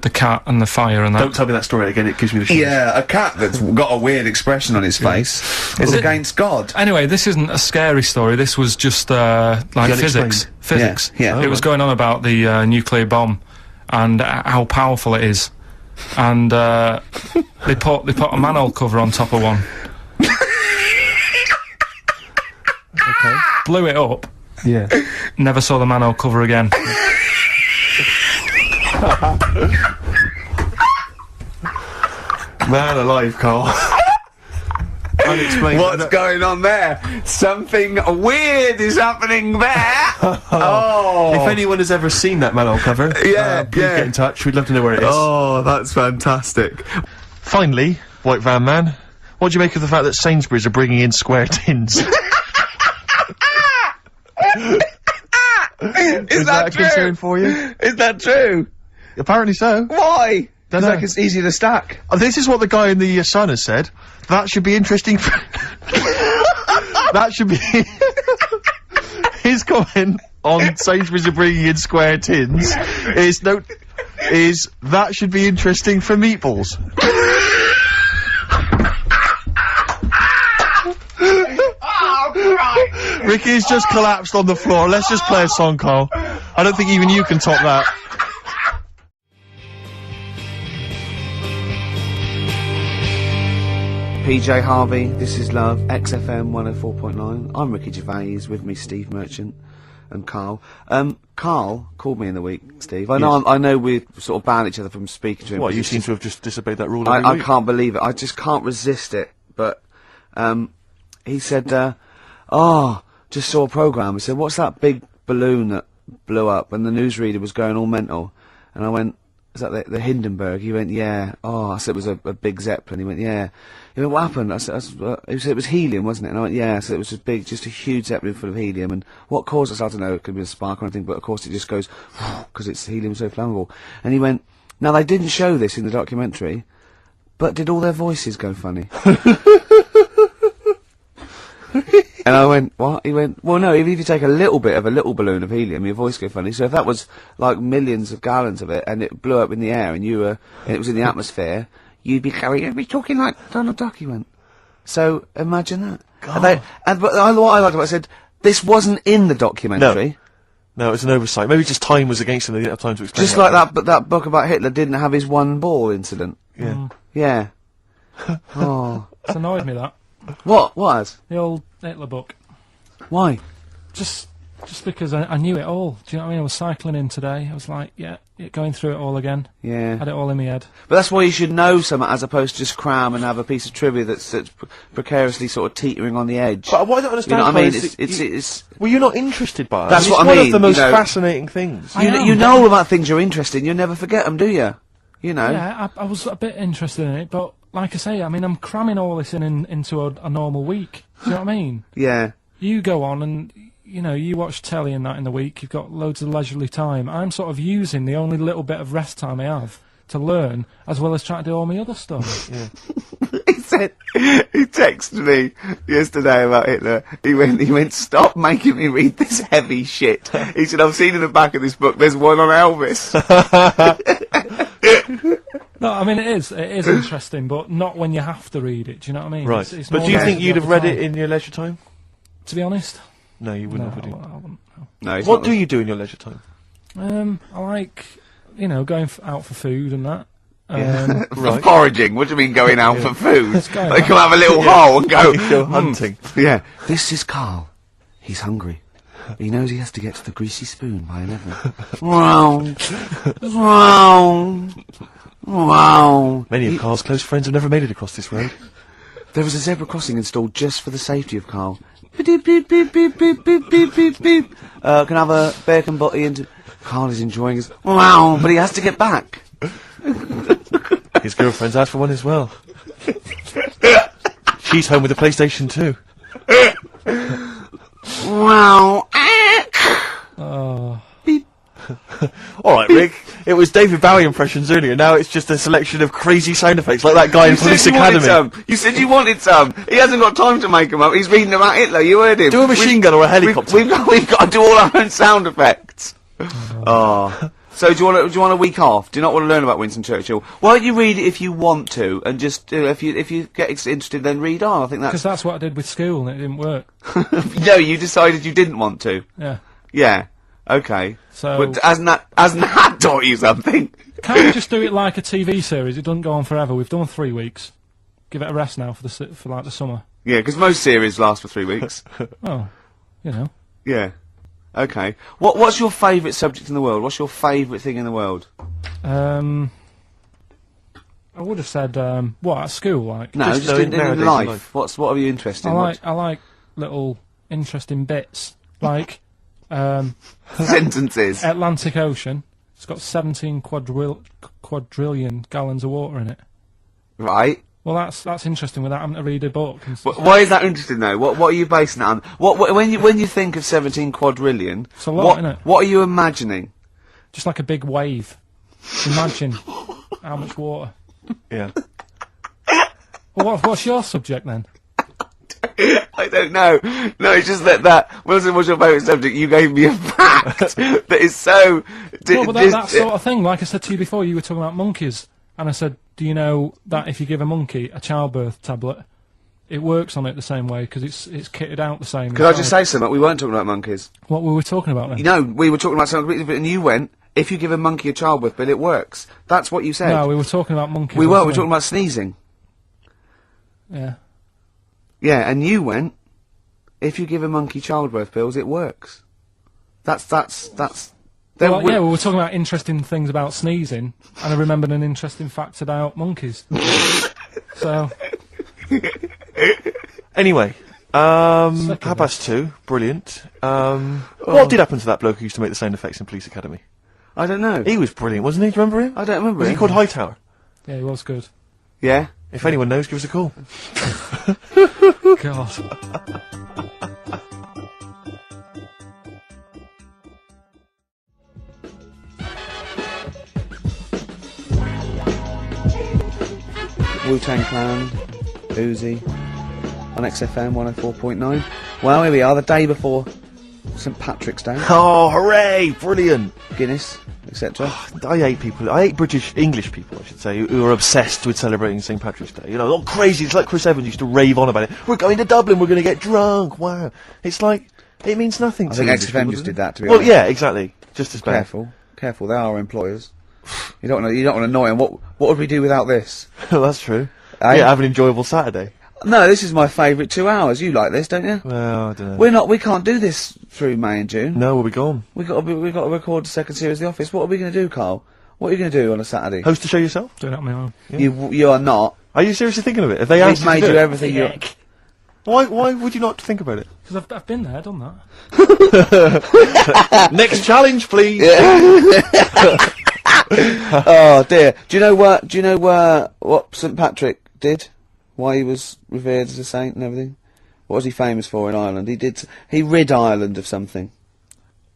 the cat and the fire and that. Don't tell me that story again, it gives me the shivers. Yeah, a cat that's got a weird expression on its face is against God. Anyway, this isn't a scary story, this was just, like physics. Physics. Yeah. It was going on about the, nuclear bomb and how powerful it is. And, they put a manhole cover on top of one. Okay. Blew it up. Yeah. Never saw the manhole cover again. Man alive, Carl. Unexplained. What's going on there? Something weird is happening there. Oh. If anyone has ever seen that manhole cover, please get in touch. We'd love to know where it is. Oh, that's fantastic. Finally, White Van Man, what do you make of the fact that Sainsbury's are bringing in square tins? Is that a true? concern for you? Is that true? Apparently so. Why? Dunno. Like it's easier to stack. This is what the guy in the Sun has said. That should be interesting for that should be his comment on Sainsbury's are bringing in square tins is that should be interesting for meatballs. Ricky's just collapsed on the floor. Let's just play a song, Carl. I don't think even you can top that. PJ Harvey, this is Love, XFM 104.9. I'm Ricky Gervais, with me Steve Merchant and Carl. Carl called me in the week, Steve. I know we sort of banned each other from speaking to him. What, you seem to have just disobeyed that rule every week? I can't believe it. I just can't resist it. But, he said, just saw a programme. He said, what's that big balloon that blew up? And the newsreader was going all mental. And I went, is that the Hindenburg? He went, yeah. Oh, I said it was a big Zeppelin. He went, yeah. He went, what happened? I said, he said it was helium, wasn't it? And I went, yeah. So it was just a huge Zeppelin full of helium. And what caused it? I don't know. It could be a spark or anything, but of course it just goes, because it's helium so flammable. And he went, now they didn't show this in the documentary, but did all their voices go funny? And I went, what? He went, well, no, even if you take a little bit of a little balloon of helium, your voice go funny. So if that was like millions of gallons of it, and it blew up in the air, and it was in the atmosphere, you'd be talking like Donald Duck. He went. So imagine that. God. But what I liked about it, I said, this wasn't in the documentary. No, it was an oversight. Maybe just time was against him. They didn't have time to explain. Just like that book about Hitler didn't have his one ball incident. Yeah. Yeah. Oh. It's annoyed me, that. What was? The old Hitler book. Why? Just because I knew it all. Do you know what I mean? I was cycling in today. I was like, going through it all again. Yeah. Had it all in my head. But that's why you should know something as opposed to just cram and have a piece of trivia that's precariously sort of teetering on the edge. But what I don't understand, you know what I mean? it's well, you're not interested by it. That's what I mean. It's one of the most fascinating things. You know all about things you're interested in. You never forget them, do you? You know. Yeah, I was a bit interested in it, but like I say, I mean, I'm cramming all this into a normal week. Do you know what I mean? Yeah. You go on and, you know, you watch telly and that in the week, you've got loads of leisurely time. I'm sort of using the only little bit of rest time I have to learn, as well as trying to do all my other stuff. Yeah. He texted me yesterday about Hitler. He went, stop making me read this heavy shit. He said, I've seen in the back of this book, there's one on Elvis. No, I mean, it is interesting, but not when you have to read it, do you know what I mean? Right. It's But do you think you'd have read it in your leisure time? To be honest? No, you wouldn't have. I wouldn't. No, What do you do in your leisure time? I like, you know, going out for food and that. Right. Foraging? What do you mean going out for food? Let's go. They come have a little hole and go, Go hunting. Yeah. This is Carl. He's hungry. He knows he has to get to the greasy spoon by 11. Wow. Wow. Wow. Many of Carl's close friends have never made it across this road. There was a zebra crossing installed just for the safety of Carl. Beep, beep, beep, beep, beep, beep, beep, beep, beep. Can I have a bacon butty and... Carl is enjoying his... Wow, but he has to get back. His girlfriend's asked for one as well. She's home with a PlayStation 2. Wow. Oh. Beep. Alright, Rick. It was David Bowie impressions earlier. Now it's just a selection of crazy sound effects, like that guy in Police Academy. You said you wanted some. He hasn't got time to make them up. He's reading about Hitler. You heard him. Do a machine gun or a helicopter. We've got to do all our own sound effects. Oh. So do you want a week off? Do you not want to learn about Winston Churchill? Why don't you read it if you want to, and just if you get interested, then read on. I think Because that's what I did with school, and it didn't work. No, you decided you didn't want to. Yeah. Yeah. Okay. So But hasn't that taught you something? can't we just do it like a TV series? It doesn't go on forever. We've done 3 weeks. Give it a rest now for like the summer. Yeah, because most series last for 3 weeks. Oh, you know. Yeah. Okay. What's your favourite subject in the world? What's your favourite thing in the world? I would have said what at school like. No, just in nowadays in life. life. What are you interested in? I like little interesting bits like Sentences. Atlantic Ocean. It's got 17 quadrillion gallons of water in it. Right. Well, that's interesting without having to read a book. And Why is that interesting though? What are you basing that on? When you think of 17 quadrillion, It's a lot, innit? what are you imagining? just like a big wave. Imagine how much water. Yeah. Well, what's your subject then? I don't know. No, it's just that Wilson, what's your favourite subject? You gave me a fact that is so. No, but that sort of thing. Like I said to you before, you were talking about monkeys, and I said, do you know that if you give a monkey a childbirth tablet, it works on it the same way because it's kitted out the same. Could I just say something? We weren't talking about monkeys. What were we talking about then? You know, we were talking about something completely different, and you went, if you give a monkey a childbirth pill, it works. That's what you said. No, we were talking about monkeys. we weren't. We were wasn't talking about sneezing. Yeah. Yeah, and you went, if you give a monkey childbirth pills, it works. That's. Well, yeah, we were talking about interesting things about sneezing, and I remembered an interesting fact about monkeys. So. Anyway, 2:30, brilliant. What did happen to that bloke who used to make the sound effects in Police Academy? I don't know. He was brilliant, wasn't he? Do you remember him? I don't remember. Was he him. called Hightower? Yeah, he was good. Yeah. If anyone knows, give us a call. God. Wu-Tang Clan, Uzi, on XFM 104.9. Well, here we are, the day before St Patrick's Day. Oh, hooray! Brilliant! Guinness, etc. I hate English people, I should say, who are obsessed with celebrating St Patrick's Day. You know, all crazy. It's like Chris Evans used to rave on about it. We're going to Dublin, we're going to get drunk, wow. It's like, it means nothing I to think English XFM people, just doesn't did it? that, to be Well, honest. yeah, exactly. Just as bad. Careful, they are employers. You don't want to annoy them. What would we do without this? Well, that's true. Eh? Yeah, have an enjoyable Saturday. No, this is my favourite 2 hours. You like this, don't you? Well, I don't know. We can't do this through May and June. No, we'll be gone. We've got to record the second series of The Office. What are we going to do, Carl? What are you going to do on a Saturday? Host the show yourself? Doing it on my own. You are not. Are you seriously thinking of it? Have they We've asked made you to you do it? everything you... Why would you not think about it? Because I've been there, done that. Next challenge, please! Oh dear. Do you know what St Patrick did? Why he was revered as a saint and everything? What was he famous for in Ireland? He rid Ireland of something.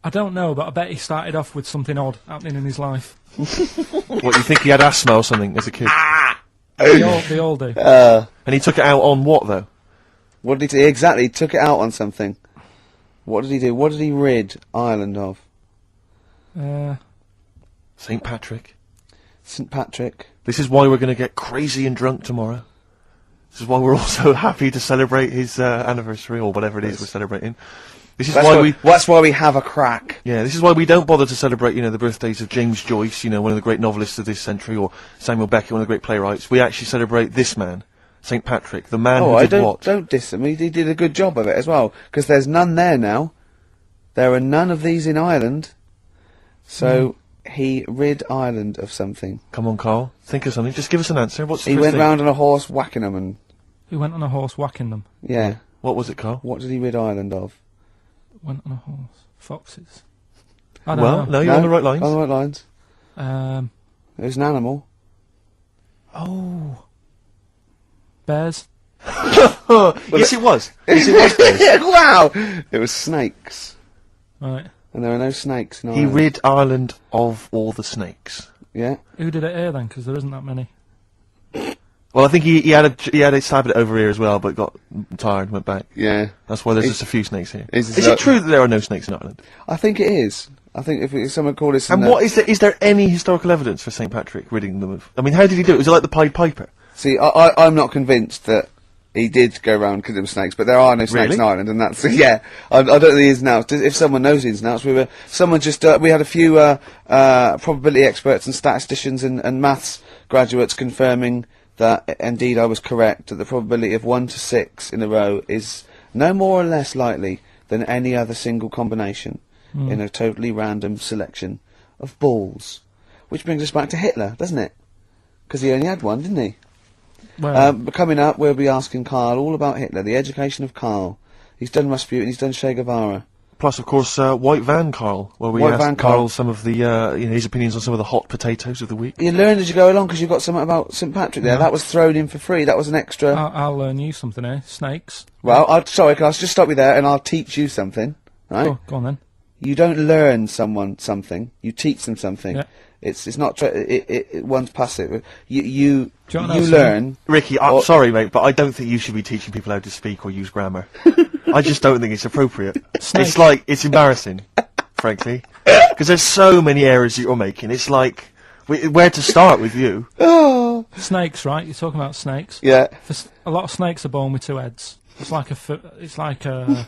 I don't know, but I bet he started off with something odd happening in his life. What, you think he had asthma or something as a kid? They all do. And he took it out on what, though? What did he do? Exactly, he took it out on something. What did he do? What did he rid Ireland of? St Patrick. St Patrick. This is why we're going to get crazy and drunk tomorrow. This is why we're also happy to celebrate his anniversary, or whatever it is we're celebrating. This is That's why we have a crack. Yeah, this is why we don't bother to celebrate, the birthdays of James Joyce, one of the great novelists of this century, or Samuel Beckett, one of the great playwrights. We actually celebrate this man, St Patrick, the man who did what? Don't diss him. He did a good job of it as well, because there's none there now. There are none of these in Ireland. So he rid Ireland of something. Come on, Carl. Think of something. Just give us an answer. What's the He first went thing? round on a horse whacking them and... He went on a horse whacking them. Yeah. What was it, Carl? What did he rid Ireland of? Went on a horse. Foxes. I don't Well, know. no, you're on the right lines. On the right lines. It was an animal. Oh. Bears. Yes, it was. Yes, it was. Wow! It was snakes. Right. And there are no snakes in He Ireland. rid Ireland of all the snakes. Yeah. Who did it here then? Because there isn't that many. Well, I think he had a stab at it over here as well, but got tired and went back. Yeah. That's why there's just a few snakes here. Is Is it true that there are no snakes in Ireland? I think it is. I think if someone called this... And what is there any historical evidence for St. Patrick ridding them of... I mean, how did he do it? Was it like the Pied Piper? See, I'm not convinced that he did go around because there were snakes, but there are no snakes Really? in Ireland, and that's... Yeah, I don't know the ins and outs. If someone knows the ins and outs, we had a few probability experts and statisticians and maths graduates confirming that, indeed, I was correct, that the probability of 1 to 6 in a row is no more or less likely than any other single combination in a totally random selection of balls. Which brings us back to Hitler, doesn't it? Because he only had one, didn't he? Well, But coming up, we'll be asking Karl all about Hitler, the education of Karl. He's done Rasputin, he's done Che Guevara. Plus, of course, White Van Carl, where we White asked Van Carl Carl. some of the, his opinions on some of the hot potatoes of the week. You learned as you go along because you've got something about St. Patrick there. Yeah. That was thrown in for free. That was an extra... I'll learn you something here. Snakes. Well, sorry, can I just stop you there and I'll teach you something, right? Oh, go on then. You don't learn someone something. You teach them something. Yeah. It's not one's passive. You Do you know what learn. Ricky, I'm sorry, mate, but I don't think you should be teaching people how to speak or use grammar. I just don't think it's appropriate. Snake. It's embarrassing, frankly, because there's so many errors that you're making. It's like, where to start with you? Oh. Snakes, right? You're talking about snakes. Yeah. A lot of snakes are born with 2 heads. It's like a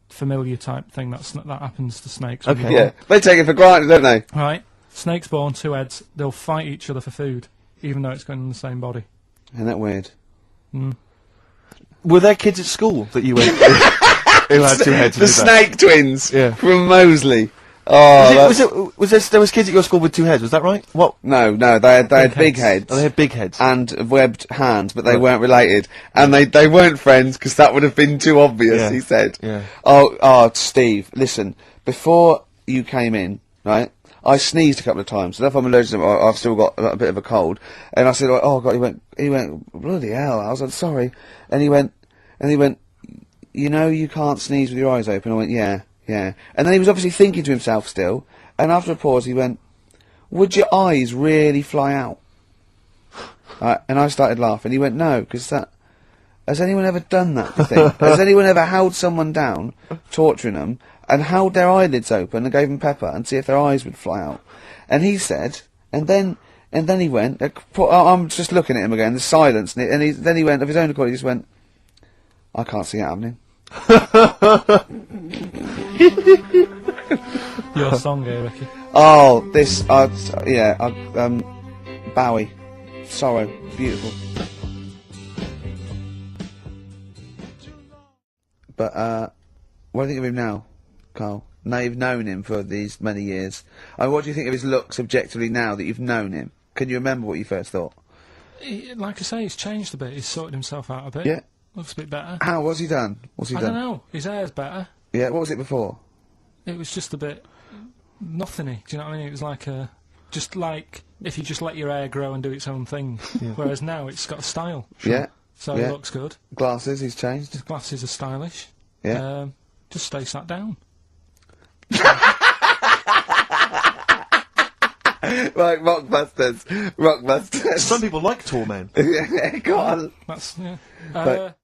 familiar type thing that happens to snakes. when Okay. you're Yeah. They take it for granted, don't they? born. Right. Snakes born 2 heads. They'll fight each other for food, even though it's going in the same body. Isn't that weird? Were there kids at school that you went who had 2 heads? The snake twins Yeah. from Moseley. Oh, There was kids at your school with 2 heads? Was that right? What? no, they had big heads. Oh, they had big heads. And webbed hands, but they Right. weren't related, and they weren't friends because that would have been too obvious. Yeah. He said. Yeah. Oh, Steve, listen. Before you came in, right? I sneezed a couple of times, so if I'm allergic to them, I've still got a bit of a cold. And I said, "Oh God," he went, "Bloody hell!" I was like, "Sorry," and he went, "You know, you can't sneeze with your eyes open." I went, "Yeah." And then he was obviously thinking to himself still, and after a pause, he went, "Would your eyes really fly out?" And I started laughing. He went, "No, because that. Has anyone ever done that thing? Has anyone ever held someone down, torturing them, and held their eyelids open and gave them pepper and see if their eyes would fly out?" And he said, and then he went. I'm just looking at him again. There's silence, and then he went of his own accord. He just went, "I can't see it happening." Your song here, Ricky. Oh, this, Bowie, Sorrow, beautiful. But, what do you think of him now, Karl? Now you've known him for these many years. What do you think of his looks objectively now that you've known him? Can you remember what you first thought? Like I say, he's changed a bit. He's sorted himself out a bit. Yeah. Looks a bit better. How, what's he done? I don't know. His hair's better. Yeah, what was it before? It was just a bit nothingy. Do you know what I mean? It was like just like if you just let your hair grow and do its own thing. Whereas now it's got a style. Yeah. So Yeah. it looks good. Glasses, he's changed. His glasses are stylish. Yeah. Just stay sat down. Right, Rockbusters. Some people like tall men. Yeah, go on. That's yeah. But-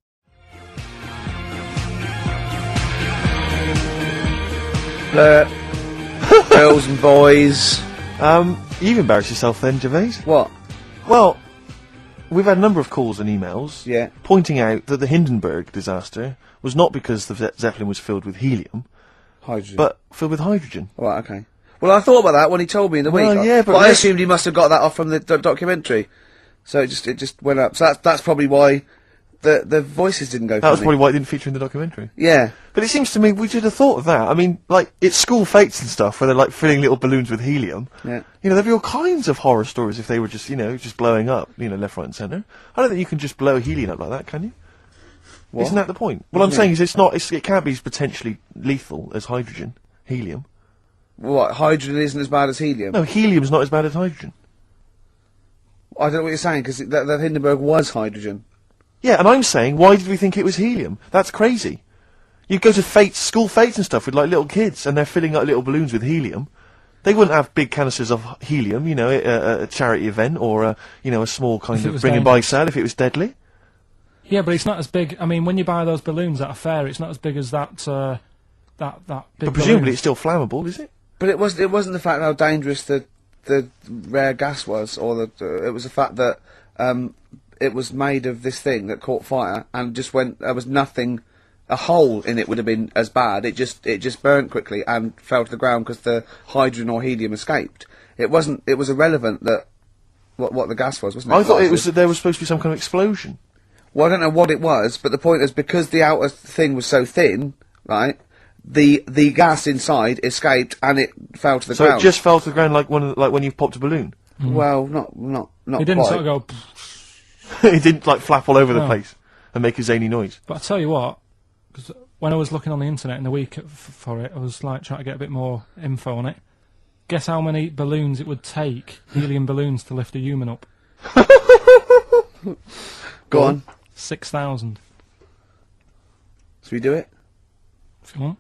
Girls and boys. You've embarrassed yourself then, Gervais. What? Well, we've had a number of calls and emails Yeah. pointing out that the Hindenburg disaster was not because the Zeppelin was filled with helium, Hydrogen. but filled with hydrogen. Right, okay. Well, I thought about that when he told me in the Well, week. yeah, but I Rick- assumed he must have got that off from the documentary. So it just went up. So that's probably why the voices didn't go That was for me. probably why it didn't feature in the documentary. Yeah. But it seems to me we should have thought of that. I mean, like, it's school fates and stuff where they're like filling little balloons with helium. Yeah. You know, there'd be all kinds of horror stories if they were just, just blowing up, left, right and centre. I don't think you can just blow helium up like that, can you? What? Isn't that the point? What What I'm do you saying mean? is it can't be as potentially lethal as hydrogen. Helium. What? Hydrogen isn't as bad as helium? No, helium's not as bad as hydrogen. I don't know what you're saying, because that Hindenburg was hydrogen. Yeah, and I'm saying, why did we think it was helium? That's crazy. You go to school fates and stuff with like little kids, and they're filling up little balloons with helium. They wouldn't have big canisters of helium, at a charity event or a small kind If it of was bring and buy dangerous. sale if it was deadly. Yeah, but it's not as big. I mean, when you buy those balloons at a fair, it's not as big as that big But presumably balloon. it's still flammable, is it? But it wasn't the fact how dangerous the rare gas was, or it was the fact that it was made of this thing that caught fire and just went. There was nothing. A hole in it would have been as bad. It just burnt quickly and fell to the ground because the hydrogen or helium escaped. It wasn't. It was irrelevant that what the gas was, wasn't it? I thought it was that there was supposed to be some kind of explosion. Well, I don't know what it was, but the point is because the outer thing was so thin, right? The gas inside escaped and it fell to the ground. So it just fell to the ground like when you've popped a balloon. Well, not. It didn't quite. sort of go. It didn't like flap all over the place and make a zany noise. But I tell you what, because when I was looking on the internet in the week for it, I was like trying to get a bit more info on it. Guess how many balloons it would take, helium balloons, to lift a human up? Go on. 6,000. Should we do it? If you want.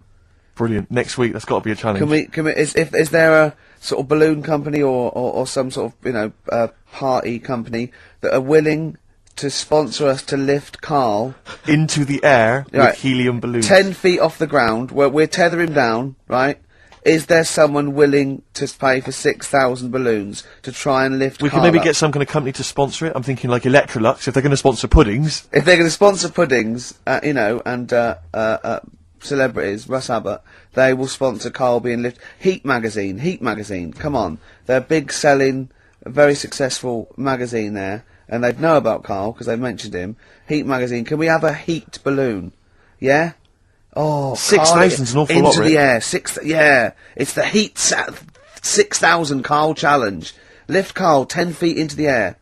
Brilliant. Next week, that's got to be a challenge. Can we? Is there a sort of balloon company or some sort of party company that are willing to sponsor us to lift Karl into the air right, with helium balloons? 10 feet off the ground, where we're tether him down, right? Is there someone willing to pay for 6,000 balloons to try and lift We Karl could maybe up? get some kind of company to sponsor it. I'm thinking like Electrolux, if they're going to sponsor puddings. If they're going to sponsor puddings, and celebrities, Russ Abbott, they will sponsor Karl being lifted. Heat magazine, come on. They're a big selling, very successful magazine there, and they'd know about Karl because they mentioned him. Heat magazine, can we have a heat balloon? Yeah? Oh, 6,000's an awful lot, into Rick. the air. Yeah, it's the heat 6,000 Karl challenge. Lift Karl 10 feet into the air.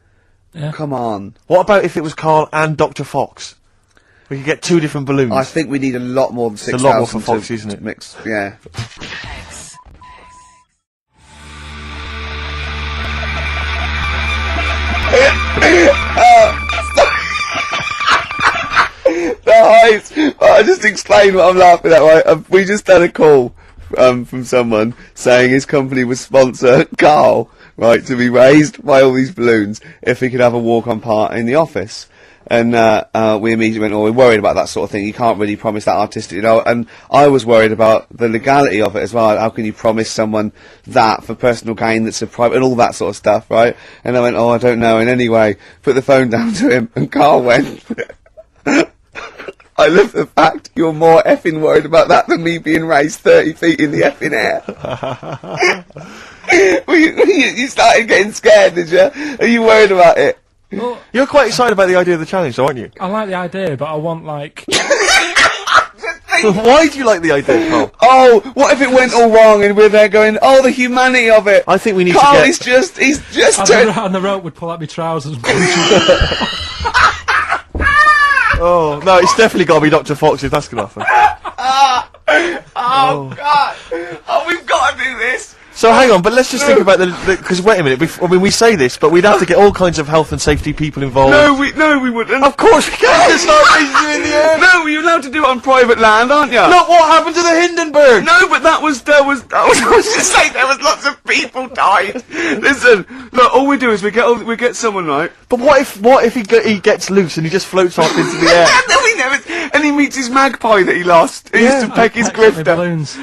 Yeah. Come on. What about if it was Karl and Dr. Fox? We could get 2 different balloons. I think we need a lot more than 6,000. It's a lot more for Fox, isn't it? Mix, yeah. I just explained what I'm laughing at, right? We just had a call from someone saying his company would sponsor Karl, right, to be raised by all these balloons if he could have a walk-on part in the office. And we immediately went, we're worried about that sort of thing. You can't really promise that artistic, and I was worried about the legality of it as well. How can you promise someone that for personal gain that's a private, and all that sort of stuff, right? And I went, I don't know. And anyway, put the phone down to him, and Karl went, I love the fact you're more effing worried about that than me being raised 30 feet in the effing air. You started getting scared, did you? Are you worried about it? Well, You're quite excited about the idea of the challenge, though, aren't you? I like the idea, but I want, like... Why do you like the idea, Karl? Oh, what if it went all wrong and we're there going, the humanity of it? I think we need Karl to get... he's just and the rope would pull out my trousers. Oh, no, it's definitely got to be Dr. Fox if that's going to happen. God! Oh, we've got to do this! So hang on, but let's just think about because wait a minute, we say this, but we'd have to get all kinds of health and safety people involved. No, we wouldn't. Of course we can't just start raising you in the air. No, you're allowed to do it on private land, aren't you? Look what happened to the Hindenburg. No, but I was just saying there was lots of people died. Listen, look, all we do is we get someone, right? But what if he gets loose and he just floats off into the air? And then and he meets his magpie that he lost. He used to peck his grifter. Balloons.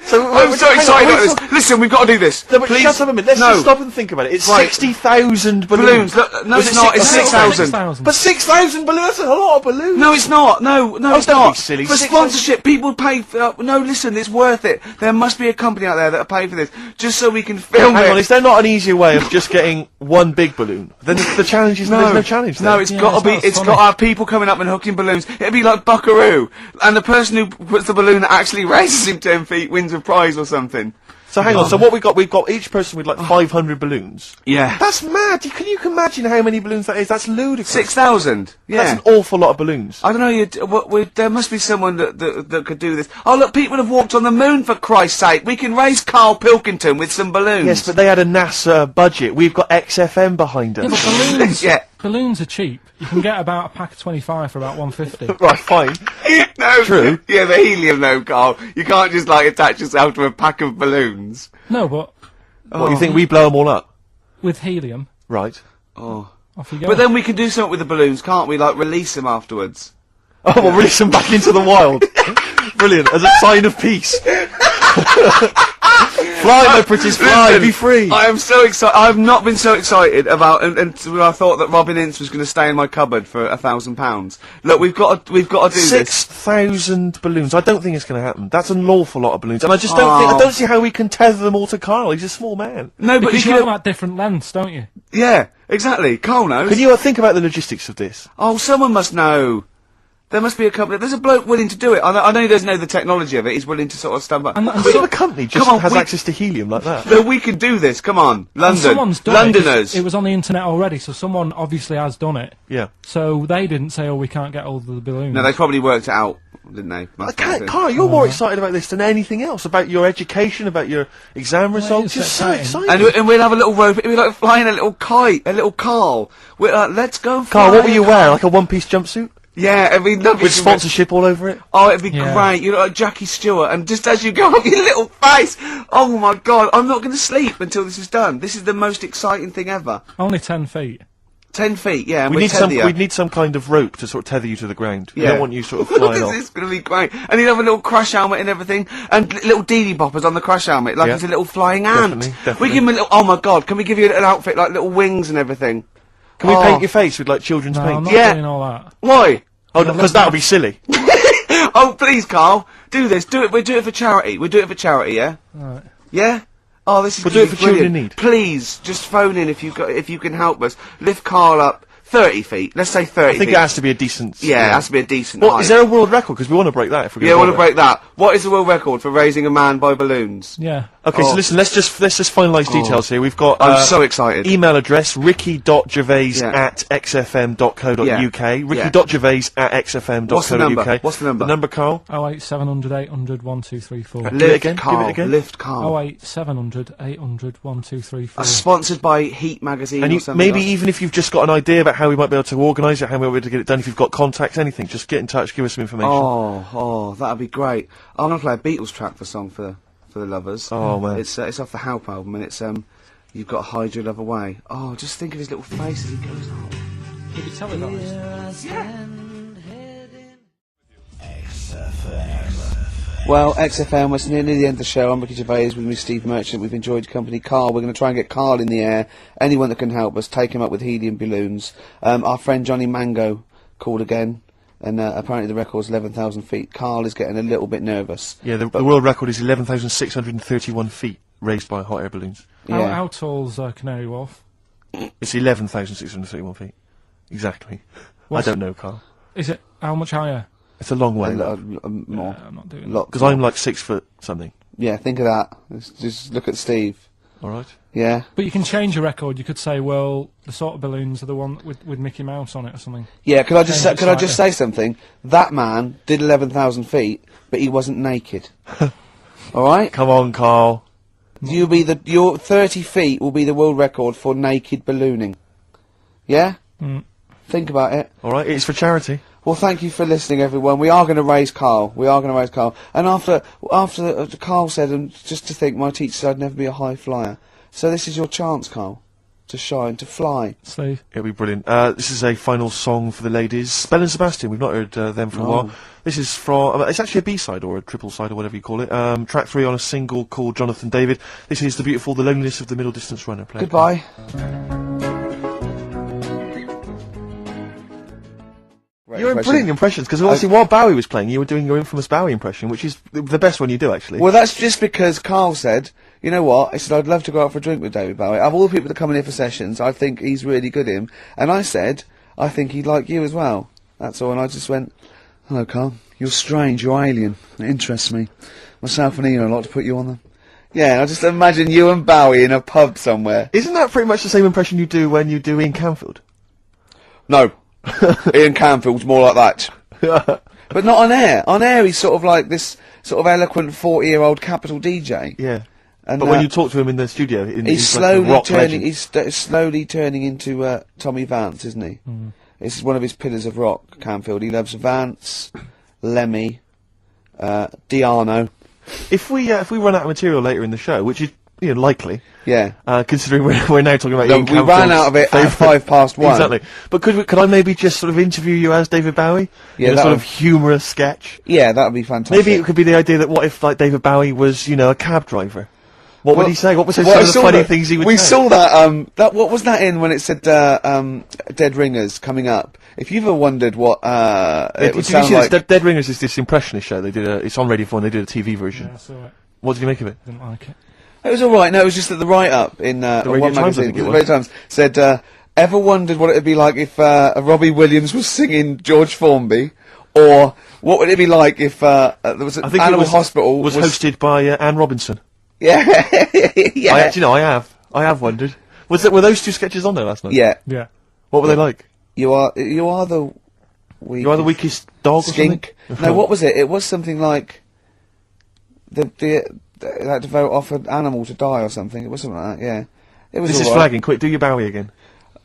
So, I'm so excited about this. Listen, we've got to do this. No, but please. just have a minute. Let's just stop and think about it. It's Right. 60,000 balloons. No, it's not. It's 6,000. 6,000. But 6,000 balloons, that's a lot of balloons. No, it's not. No, it's don't not. be silly. For 6,000 sponsorship, people pay for... no, listen, it's worth it. There must be a company out there that'll pay for this, just so we can film Hang it. on, is there not an easier way of just getting one big balloon? Then the challenge is there's no challenge there. No, it's got to be. It's got to have people coming up and hooking balloons. It'd be like Buckaroo, and the person who puts the balloon that actually raises him 10 feet wins a prize or something. So hang on, so what we've got each person with like 500 balloons. Yeah. That's mad. Can you imagine how many balloons that is? That's ludicrous. 6,000. Yeah. That's an awful lot of balloons. I don't know. There must be someone that could do this. Oh look, people have walked on the moon for Christ's sake. We can raise Karl Pilkington with some balloons. Yes, but they had a NASA budget. We've got XFM behind us. Yeah, but balloons, Yeah. balloons are cheap. You can get about a pack of 25 for about 150. Right, fine. No. True. Yeah, the helium though, Karl. You can't just like attach yourself to a pack of balloons. No, but What, you think we blow them all up? with helium, Right. Oh. off you go. But then we can do something with the balloons, can't we? Like release them afterwards. Oh, we'll release them back into the wild. Brilliant, as a sign of peace. Fly, my pretties, fly, Listen, be free. I am so excited. I've not been so excited about, and I thought that Robin Ince was going to stay in my cupboard for £1,000. Look, we've got to do this. 6,000 balloons. I don't think it's going to happen. That's an awful lot of balloons, and I just don't see how we can tether them all to Carl. He's a small man. No, but Because you you can. have at different lengths, don't you? Yeah, exactly. Carl knows. Can you think about the logistics of this? Oh, someone must know. There must be a company. There's a bloke willing to do it. I know he doesn't know the technology of it. He's willing to sort of stand back. And What sort of a company just Come on, has we- access to helium like that? No, we can do this. Come on, And London, someone's done it, 'cause Londoners. It was on the internet already, so someone obviously has done it. Yeah. So they didn't say, "Oh, we can't get hold of the balloons." No, they probably worked it out, didn't they? I can't, Carl, you're more excited about this than anything else, about your education, about your exam results. it's You're so exciting. excited. And we'll have a little rope. We're like flying a little kite, a little Carl. We're like, let's go. Carl, fly what will you a wear? Like a one-piece jumpsuit? Yeah, it'd be lovely. With sponsorship all over it? Oh, it'd be Yeah. great. You look like Jackie Stewart, and just as you go up, your little face. Oh my God, I'm not going to sleep until this is done. This is the most exciting thing ever. Only 10 feet. 10 feet, yeah. And We we'd need some kind of rope to sort of tether you to the ground. We Yeah. don't want you sort of flying off. This is going to be great. And he'd have a little crash helmet and everything, and little Dee boppers on the crash helmet, like Yeah. he's a little flying ant. Definitely. We give him a little. Oh my God, can we give you an outfit like little wings and everything? Can we paint your face with like children's No, paint? I'm not Yeah. doing all that. Why? Oh, because that would be silly. Oh, please, Carl, do this. Do it. We'll do it for charity. We'll do it for charity. Yeah. Right. Yeah. Oh, this is. We'll do it for children in brilliant. need. Please, just phone in if you can help us. Lift Carl up 30 feet. Let's say 30 I think feet. it has to be a decent. Yeah, it has to be a decent What height. is there a world record? Because we want to break that if we're Yeah, I going want to break that. What is the world record for raising a man by balloons? Yeah. Okay, so Oh. listen, let's just finalise details here. We've got I'm so excited. email address ricky.gervais Yeah. at xfm.co.uk. Yeah. Ricky.gervais at xfm.co.uk. What's the number? What's the number? The number, Carl? 08 700 800 1234. Give it Lift again, give it Carl. again. Lift Carl. 08 700 800 1234. Sponsored by Heat Magazine And or you, something. maybe like even if you've just got an idea about how we might be able to organise it, how we might be able to get it done, if you've got contacts, anything, just get in touch, give us some information. Oh, that'd be great. I'm gonna play a Beatles track for song for the lovers. Oh, man. It's off the Help album, and it's You've Got to Hide Your Love Away. Oh, just think of his little face as he goes on. Did you tell me about this? Well, XFM, we're nearly the end of the show. I'm Ricky Gervais with me, Steve Merchant. We've enjoyed your company. Carl, we're going to try and get Carl in the air. Anyone that can help us, take him up with helium balloons. Our friend Johnny Mango called again, and apparently the record's 11,000 feet. Carl is getting a little bit nervous. Yeah, the world record is 11,631 feet raised by hot air balloons. Yeah. How tall's Canary Wharf? It's 11,631 feet. Exactly. What's- I don't know, Carl. Is it how much higher? It's a long way, More. I'm not doing Lot- because I'm like 6 foot something. Yeah, think of that. Just look at Steve. All right. Yeah. But you can change your record. You could say, well, the sort of balloons are the one with Mickey Mouse on it or something. Yeah, could I just Change it could I just slightly. say something? That man did 11,000 feet, but he wasn't naked. All right, Come on, Carl. your 30 feet will be the world record for naked ballooning. Yeah, think about it. All right, it's for charity. Well, thank you for listening, everyone. We are going to raise Carl. We are going to raise Carl. And after Carl said, and just to think, my teacher said I'd never be a high flyer. So this is your chance, Carl, to shine, to fly. Steve. It'll be brilliant. This is a final song for the ladies. Belle and Sebastian, we've not heard them for a while. This is from, it's actually a B-side or a triple side or whatever you call it. Track 3 on a single called Jonathan David. This is the beautiful The Loneliness of the Middle Distance Runner. Play it, Carl. Goodbye. You're brilliant impressions, because obviously while Bowie was playing, you were doing your infamous Bowie impression, which is the best one you do, actually. Well, that's just because Carl said, you know what, he said, I'd love to go out for a drink with David Bowie. Of all the people that come in here for sessions, I think he's really good at him. And I said, I think he'd like you as well. That's all, and I just went, hello, Carl. You're strange, you're alien. It interests me. Myself and Ian, I'd like to put you on them. Yeah, I just imagine you and Bowie in a pub somewhere. Isn't that pretty much the same impression you do when you do Ian Canfield? No. Ian Canfield's more like that. But not on air. On air, he's sort of like this sort of eloquent 40-year-old capital DJ. Yeah. And, But when you talk to him in the studio, he's like a slowly rock turning. legend. He's slowly turning into Tommy Vance, isn't he? This is one of his pillars of rock. Canfield. He loves Vance, Lemmy, Diano. If we run out of material later in the show, which is likely. Yeah. Considering we're now talking about No, Ian we ran out of it at 1:05. Exactly. But could I maybe just sort of interview you as David Bowie? Yeah, in a sort of humorous sketch? Yeah, that would be fantastic. Maybe it could be the idea that what if, like, David Bowie was, a cab driver? What would he say? What was some of the funny things he would say? We saw that, what was that in when it said, Dead Ringers coming up? If you've ever wondered what, it would sound like... Dead Ringers is this impressionist show. They did it's on Radio 4 and they did a TV version. Yeah, I saw it. What did you make of it? Didn't like it. It was alright, no, it was just that the write-up in, Radio one Times, I magazine, think it was. Radio Times, said, ever wondered what it would be like if, Robbie Williams was singing George Formby? Or, what would it be like if, there was an animal hospital... was hosted by Anne Robinson. Yeah, yeah. I have wondered. Were those two sketches on there last night? Yeah. Yeah. What were they like? You are the weakest... You are the weakest dog skink. or something? No, what was it? It was something like... They had to vote off an animal to die or something. It was something like that, yeah. It was This is alright. flagging. Quick, do your Bowie again.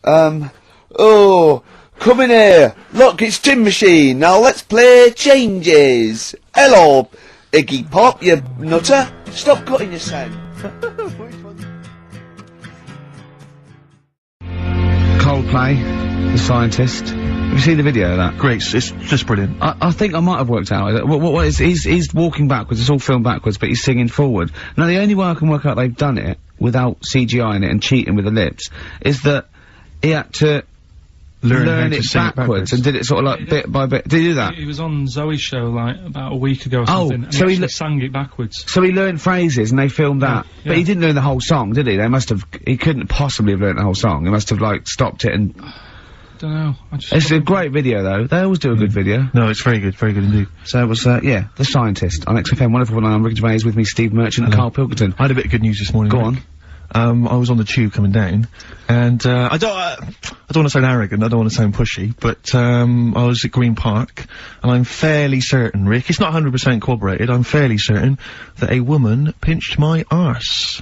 Oh, come in here. Look, it's Tin Machine. Now let's play Changes. Hello, Iggy Pop, you nutter. Stop cutting your sound. Coldplay, The Scientist. Have you seen the video of that? Great, it's just brilliant. I think I might have worked out. What is, he's walking backwards, it's all filmed backwards, but he's singing forward. Now, the only way I can work out they've done it, without CGI in it and cheating with the lips, is that he had to learn it backwards and did it sort of like bit by bit. Did he do that? He was on Zoe's show, like, about a week ago or something, and so he sang it backwards. So he learned phrases and they filmed that. Yeah. But he didn't learn the whole song, did he? They must have, he couldn't possibly have learned the whole song. He must have, like, stopped it and... Don't know. It's a great video, though. They always do a good video. No, it's very good indeed. So it was, yeah, The Scientist on XFM 104.9. Rick Gervais with me, Steve Merchant, and Karl Pilkington. I had a bit of good news this morning. Go Rick. on. I was on the tube coming down, and I don't want to sound arrogant, I don't want to sound pushy, but I was at Green Park, and I'm fairly certain, Rick, it's not 100% corroborated, I'm fairly certain that a woman pinched my arse.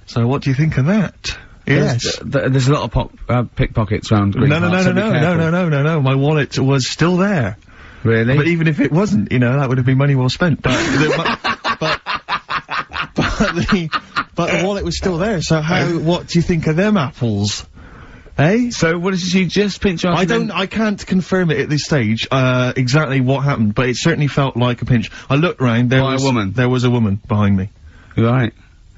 So what do you think of that? Yes. There's a lot of pickpockets around Green Park. No, my wallet was still there. Really? But even if it wasn't, that would have been money well spent. But but the wallet was still there, so what do you think of them apples? Eh? So what did she just pinch your arse? I can't confirm it at this stage, exactly what happened, but it certainly felt like a pinch. I looked round, there was a woman behind me. Right.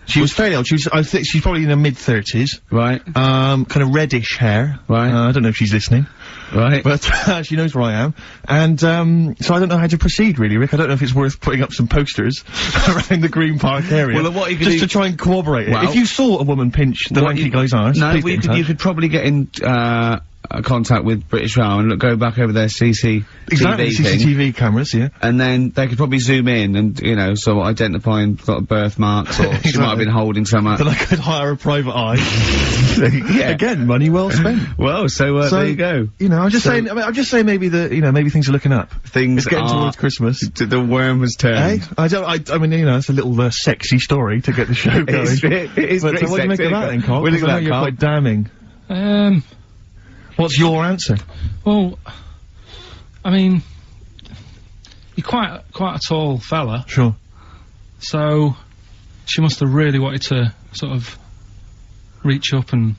She was fairly old, I think she's probably in her mid-30s. Right. Kind of reddish hair. Right. I don't know if she's listening. Right. But, she knows where I am. And, so I don't know how to proceed, really, Rick. I don't know if it's worth putting up some posters around the Green Park area. Well, what you could just to try and corroborate it. If you saw a woman pinch the lanky guy's arse, no, please you could probably get in, contact with British Rail and go back over their CCTV CCTV cameras, yeah. And then they could probably zoom in and, so identifying sort of birthmarks or she might have been holding something. Then I could hire a private eye. Yeah. Again, money well spent. Well, so there you go. I'm just saying, I'm just saying maybe maybe things are looking up. Things it's getting towards Christmas. The worm has turned. I mean, it's a little, sexy story to get the show going. It is but pretty what do you make of that then, Carl? What do you think of that, you're Carl? quite damning. What's your answer? Well, I mean, you're quite a tall fella. Sure. So, she must have really wanted to sort of reach up and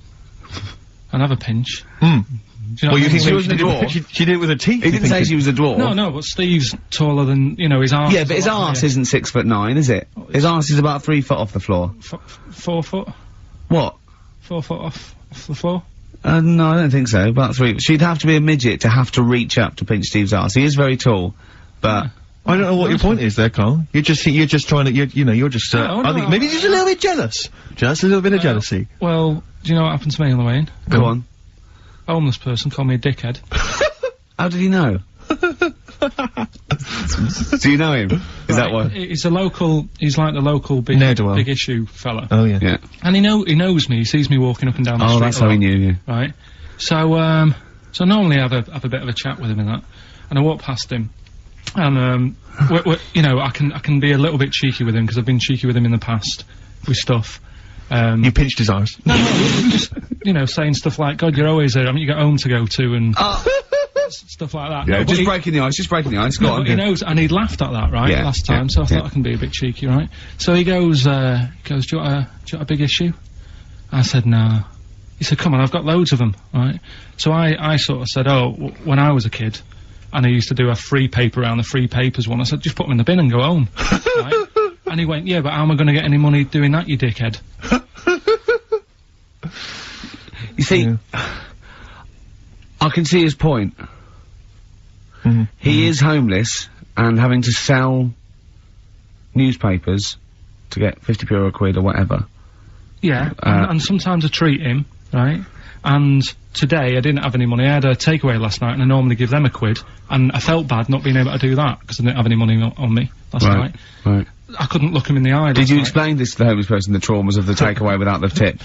have a pinch. Hmm. Do you know what I mean? She wasn't a dwarf? She did it with her teeth. He didn't say she was a dwarf. No, but Steve's taller than, his arse. Yeah, but his arse isn't 6'9", is it? His arse is about 3 foot off the floor. 4 foot? What? 4 foot off the floor? No, I don't think so. About 3. She'd have to be a midget to have to reach up to pinch Steve's arse. He is very tall, but... I don't know what your point is there, Carl. You're just trying to, you're just, I think maybe just a little bit jealous. Just a little bit of jealousy. Well, do you know what happened to me on the way in? Go on. A homeless person called me a dickhead. How did he know? Do you know him? Is that why? He's like the local big issue fella. Oh, yeah. Yeah. And he knows me, he sees me walking up and down the street. Oh, that's how he knew you. Right. So, so normally I have a bit of a chat with him and that. And I walk past him. And, I can be a little bit cheeky with him, because I've been cheeky with him in the past, with stuff. You pinched his arse? No, just, saying stuff like, God, you're always there, haven't you got home to go to, and... stuff like that. Yeah, No, but just he- breaking the ice, just breaking the ice. Go No, on. but he knows, and he'd laughed at that, right, Yeah, last time, yeah, so I thought yeah. I can be a bit cheeky, right? So he goes, do you want a big issue? I said, no. He said, come on, I've got loads of them, right? So I sort of said, oh, when I was a kid, and I used to do a free paper around the free papers one, I said, just put them in the bin and go home, right? And he went, yeah, but how am I going to get any money doing that, you dickhead? You see, I can see his point. He is homeless and having to sell newspapers to get 50p or a quid or whatever. Yeah, and sometimes I treat him, right? And today I didn't have any money. I had a takeaway last night, and I normally give them a quid, and I felt bad not being able to do that because I didn't have any money on me last night. Right. I couldn't look him in the eye. Did last you night. explain this to the homeless person, the traumas of the takeaway without the tip?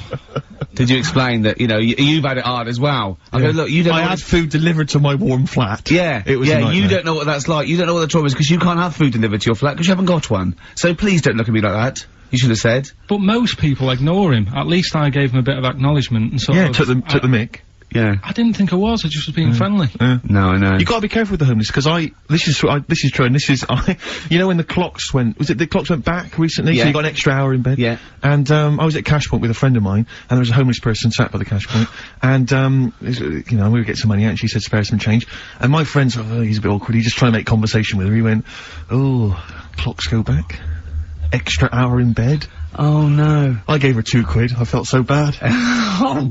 Did you explain that, you know, you've had it hard as well? I go, look, you don't know I what had it's- food delivered to my warm flat. Yeah, It was a yeah, nightmare. you don't know what that's like. You don't know what the trauma is because you can't have food delivered to your flat because you haven't got one. So please don't look at me like that. You should have said. But most people ignore him. At least I gave him a bit of acknowledgement and sort Yeah, of... took the mick. Yeah. I didn't think I was. I just was being friendly. No, I know. You gotta be careful with the homeless, because this is true, and this is, you know when the clocks went back recently, Yeah. so you got an extra hour in bed? Yeah. And, I was at Cash Point with a friend of mine, and there was a homeless person sat by the Cash Point, and, you know, we would get some money out, and she said, spare some change, and my friend's, oh, he's a bit awkward, he just trying to make conversation with her, he went, oh, clocks go back? Extra hour in bed? Oh no. I gave her £2. I felt so bad.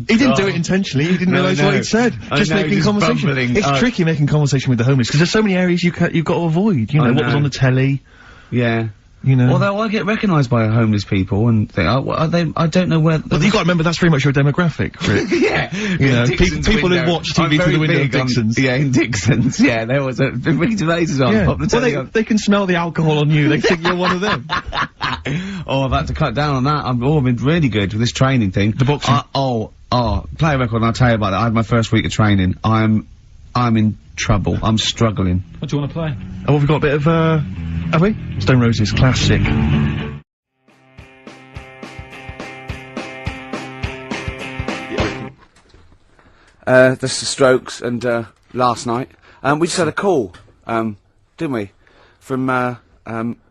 He didn't do it intentionally. He didn't No, realise no. what he'd said. I Just know, making just conversation. bumbling. It's tricky making conversation with the homeless because there's so many areas you've got to avoid. You know, I what was know. on the telly. Yeah. You know. Although I get recognised by homeless people and think, oh, what are they? I don't know where. But you got to remember that's very much your demographic, Rick. Yeah. You know, people who watch TV through the window of Dixon's. Yeah, in Dixon's. Yeah, there was a Ricky Gervais as well. Yeah. Pop the Well, telly on. they can smell the alcohol on you. They think you're one of them. Oh, I've had to cut down on that. I've been really good with this training thing. The boxing. Play a record and I'll tell you about that. I had my first week of training. I'm in trouble. I'm struggling. What do you want to play? Oh, we've got a bit of, have we? Stone Roses, classic. That's the Strokes, and last night we just had a call, didn't we, from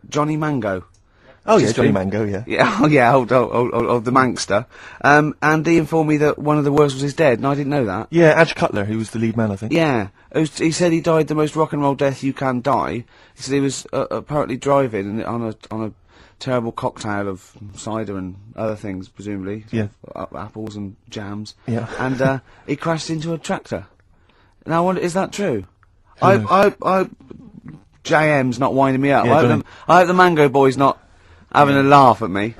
Johnny Mango. Oh yeah, Just Johnny been- Mango, yeah. Yeah, the Mankster. And he informed me that one of the Wurzels is dead, and I didn't know that. Yeah, Adge Cutler, who was the lead man, I think. Yeah, he said he died the most rock and roll death you can die. He said he was apparently driving on a terrible cocktail of cider and other things, presumably. Yeah. Apples and jams. Yeah. And he crashed into a tractor. Now, I wonder, is that true? Who JM's not winding me up. Yeah, Johnny. I hope the Mango Boy's not having a laugh at me.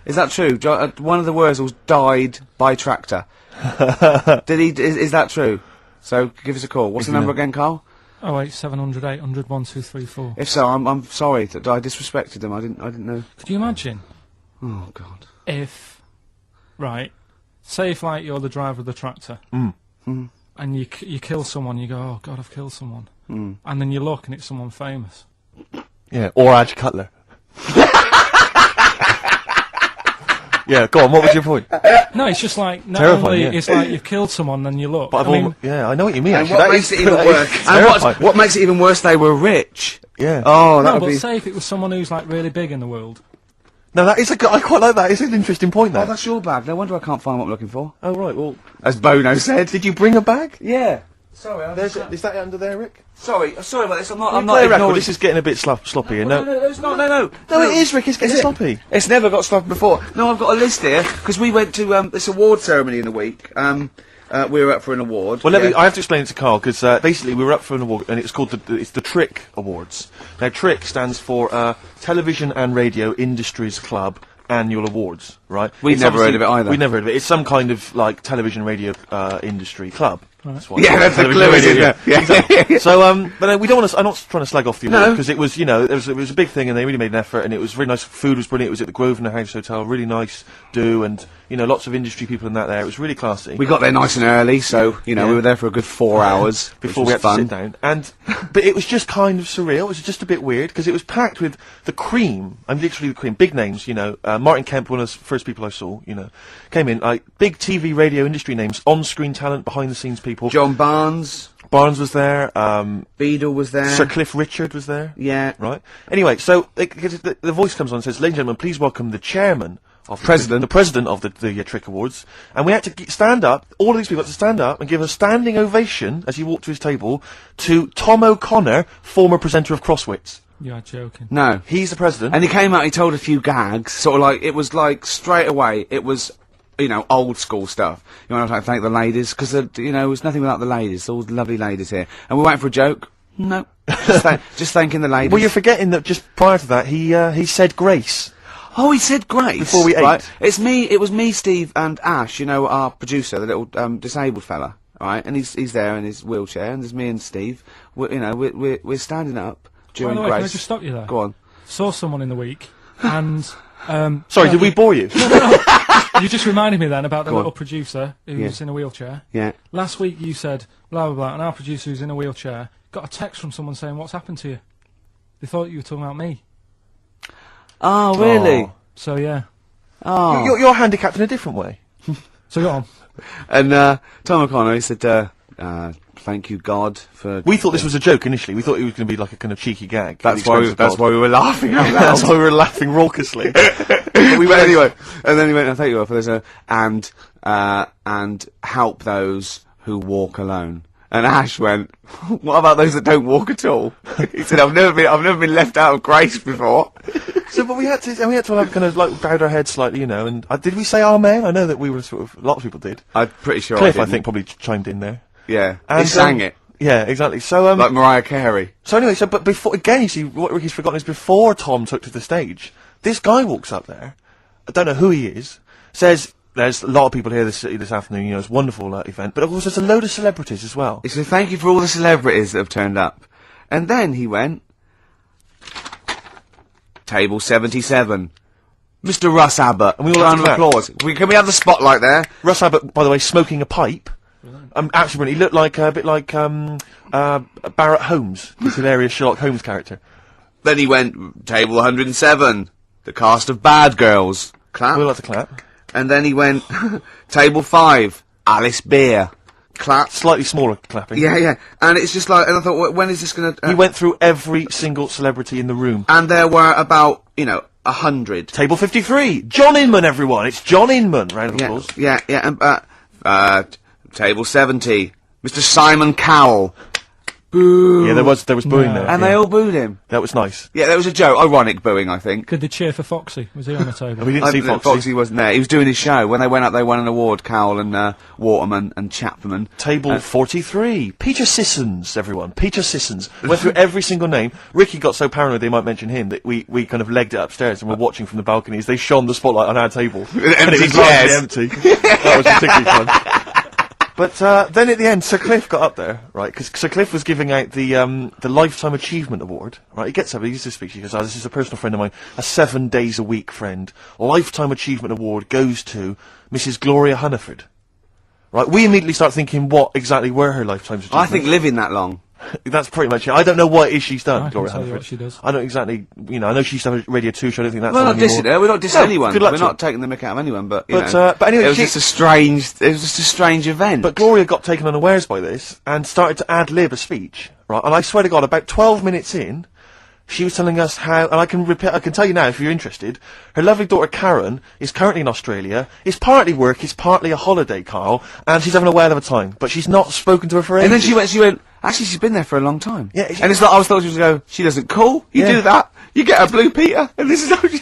Is that true? One of the Wurzels died by tractor. Is that true? So give us a call. What's the number again, Carl? Oh, 700 800 1234. If so, I'm sorry that I disrespected them. I didn't know. Could you imagine Oh God. if, right, say if like you're the driver of the tractor, and you kill someone, you go, oh God, I've killed someone, and then you look and it's someone famous. Yeah, or Adge Cutler. Yeah, go on, what was your point? No, it's just like, not Terrifying, only, yeah. it's like you've killed someone, then you look. But yeah, I know what you mean, And actually. what That makes is- it even that worse? is And terrifying. what makes it even worse? They were rich. Yeah. Oh, that no, would but be. say if it was someone who's like really big in the world. No, that is I quite like that. It's an interesting point, Oh, that. that's your bag. No wonder I can't find what I'm looking for. Oh, right, well, As Bono said. did you bring a bag? Yeah. Sorry, Is that under there, Rick? sorry about this. I'm not Play a record, ignoring. this is getting a bit sloppy here. No, No, it's not. No. no, it is, Rick, it's getting Is it? sloppy. It's never got stuff before. No, I've got a list here because we went to this award ceremony in the week. We were up for an award. Well, yeah. I have to explain it to Carl, because basically we were up for an award, and it's called it's the Trick Awards. Now, Trick stands for Television and Radio Industries Club Annual Awards, right? We'd It's never heard obviously- of it either. We'd never heard of it. It's some kind of, like, television radio industry club. That's what Yeah, that's the television clue, radio, isn't it? Yeah. Exactly. So, but we don't want to. I'm not trying to slag off the award No. because it was, you know, it was a big thing, and they really made an effort, and it was really nice. Food was brilliant. It was at the Grosvenor House Hotel, really nice do, and you know, lots of industry people in that there. It was really classy. We got there nice and early, so we Yeah. were there for a good 4 hours before which we was had fun. to sit down. And but it was just kind of surreal. It was just a bit weird because it was packed with the cream. I'm literally the cream. Big names, you know. Martin Kemp, one of the first people I saw, you know, came in like big TV, radio industry names, on-screen talent, behind-the-scenes people. John Barnes. Mark Barnes was there. Beadle was there. Sir Cliff Richard was there. Yeah. Right. Anyway, so the voice comes on and says, "Ladies and gentlemen, please welcome the chairman of President. the president of the Trick Awards." And we had to stand up. All of these people had to stand up and give a standing ovation as he walked to his table to Tom O'Connor, former presenter of Crosswits. You're joking. No. He's the president. And he came out, he told a few gags, sort of like, it was like, straight away, it was, you know, old school stuff. You want to thank the ladies, because, you know, it was nothing without the ladies, all the lovely ladies here. And we're waiting for a joke? No. Just thanking the ladies. Well, you're forgetting that just prior to that, he said grace. Oh, he said grace. Before we ate. Right? It was me, Steve, and Ash, you know, our producer, the little, disabled fella, right? And he's there in his wheelchair, and there's me and Steve. We're standing up during By the way, grace. can I just stop you there? Go on. Saw someone in the week, and Sorry, did we bore you? you just reminded me then about the little producer who's in a wheelchair. Yeah. Last week you said blah blah blah, and our producer who's in a wheelchair got a text from someone saying, "What's happened to you?" They thought you were talking about me. Oh, really? Oh. So yeah. Oh. You're handicapped in a different way. So go on. And Tom O'Connor, he said, "Thank you, God, for." We thought this was a joke initially. We thought it was going to be like a kind of cheeky gag. That's why we were laughing out loud. That's why we were laughing raucously. But anyway, and then he went, "I thank you for this, and help those who walk alone." And Ash went, "What about those that don't walk at all?" He said, "I've never been left out of grace before." So, but we had to like, kind of like bowed our heads slightly, you know. And did we say amen? I know that we were sort of. A lot of people did. I'm pretty sure. Cliff, I I think, probably chimed in there. Yeah, And, he sang it Yeah, exactly. So, like Mariah Carey. So anyway, but before, again, you see, what Ricky's forgotten is before Tom took to the stage, this guy walks up there, I don't know who he is, says, "There's a lot of people here this afternoon, you know, it's a wonderful event," but of course there's a load of celebrities as well. He said, "Thank you for all the celebrities that have turned up." And then he went, "Table 77, Mr. Russ Abbott." And we all round of applause. Can we have the spotlight there? Russ Abbott, by the way, smoking a pipe. Actually, he looked like a bit like Barrett Holmes, this hilarious Sherlock Holmes character. Then he went, "Table 107, the cast of Bad Girls." Clap. We like to clap. And then he went, "Table 5, Alice Beer." Clap. Slightly smaller clapping. Yeah. And it's just like, and I thought, when is this gonna... He went through every single celebrity in the room. And there were about, 100. Table 53, John Inman, everyone. It's John Inman. Round of applause. Yeah, and, Table 70, Mr. Simon Cowell. Boo. Yeah, there was booing there. And yeah. they all booed him. That was nice. Yeah, that was a joke. Ironic booing, I think. Did they cheer for Foxy? Was he on the table? We didn't see Foxy. Foxy wasn't there. He was doing his show. When they went up, they won an award, Cowell and Waterman and Chapman. Table 43, Peter Sissons, everyone. Peter Sissons. Went through every single name. Ricky got so paranoid they might mention him that we kind of legged it upstairs and were watching from the balcony as they shone the spotlight on our table. And it was largely empty. That was particularly fun. But then at the end, Sir Cliff got up there, right? Because Sir Cliff was giving out the Lifetime Achievement Award, right? He gets up, he used to speak, he goes, "This is a personal friend of mine, a 7 days a week friend. Lifetime Achievement Award goes to Mrs. Gloria Hunniford." Right? We immediately start thinking what exactly were her lifetime achievements. I think living that long. That's pretty much it. I don't know what it is she's done, I can Gloria tell you Hunniford. what she does. I don't exactly, I know she used to have a Radio 2 show, I don't think that's We're not on anymore. dissing her. We're not dissing No, anyone. good luck We're to not her. taking the mick out of anyone. But But anyway, it was she- just a strange. It was just a strange event. But Gloria got taken unawares by this and started to ad-lib a speech, right? And I swear to God, about 12 minutes in, she was telling us how, and I can tell you now if you're interested, her lovely daughter Karen is currently in Australia, it's partly work, it's partly a holiday, Carl, and she's having a whale of a time, but she's not spoken to her for ages. And then she went, actually she's been there for a long time. Yeah, And it's like, I was thought she was going to go, she doesn't call, you Yeah. do that, you get a blue Peter, and this is how she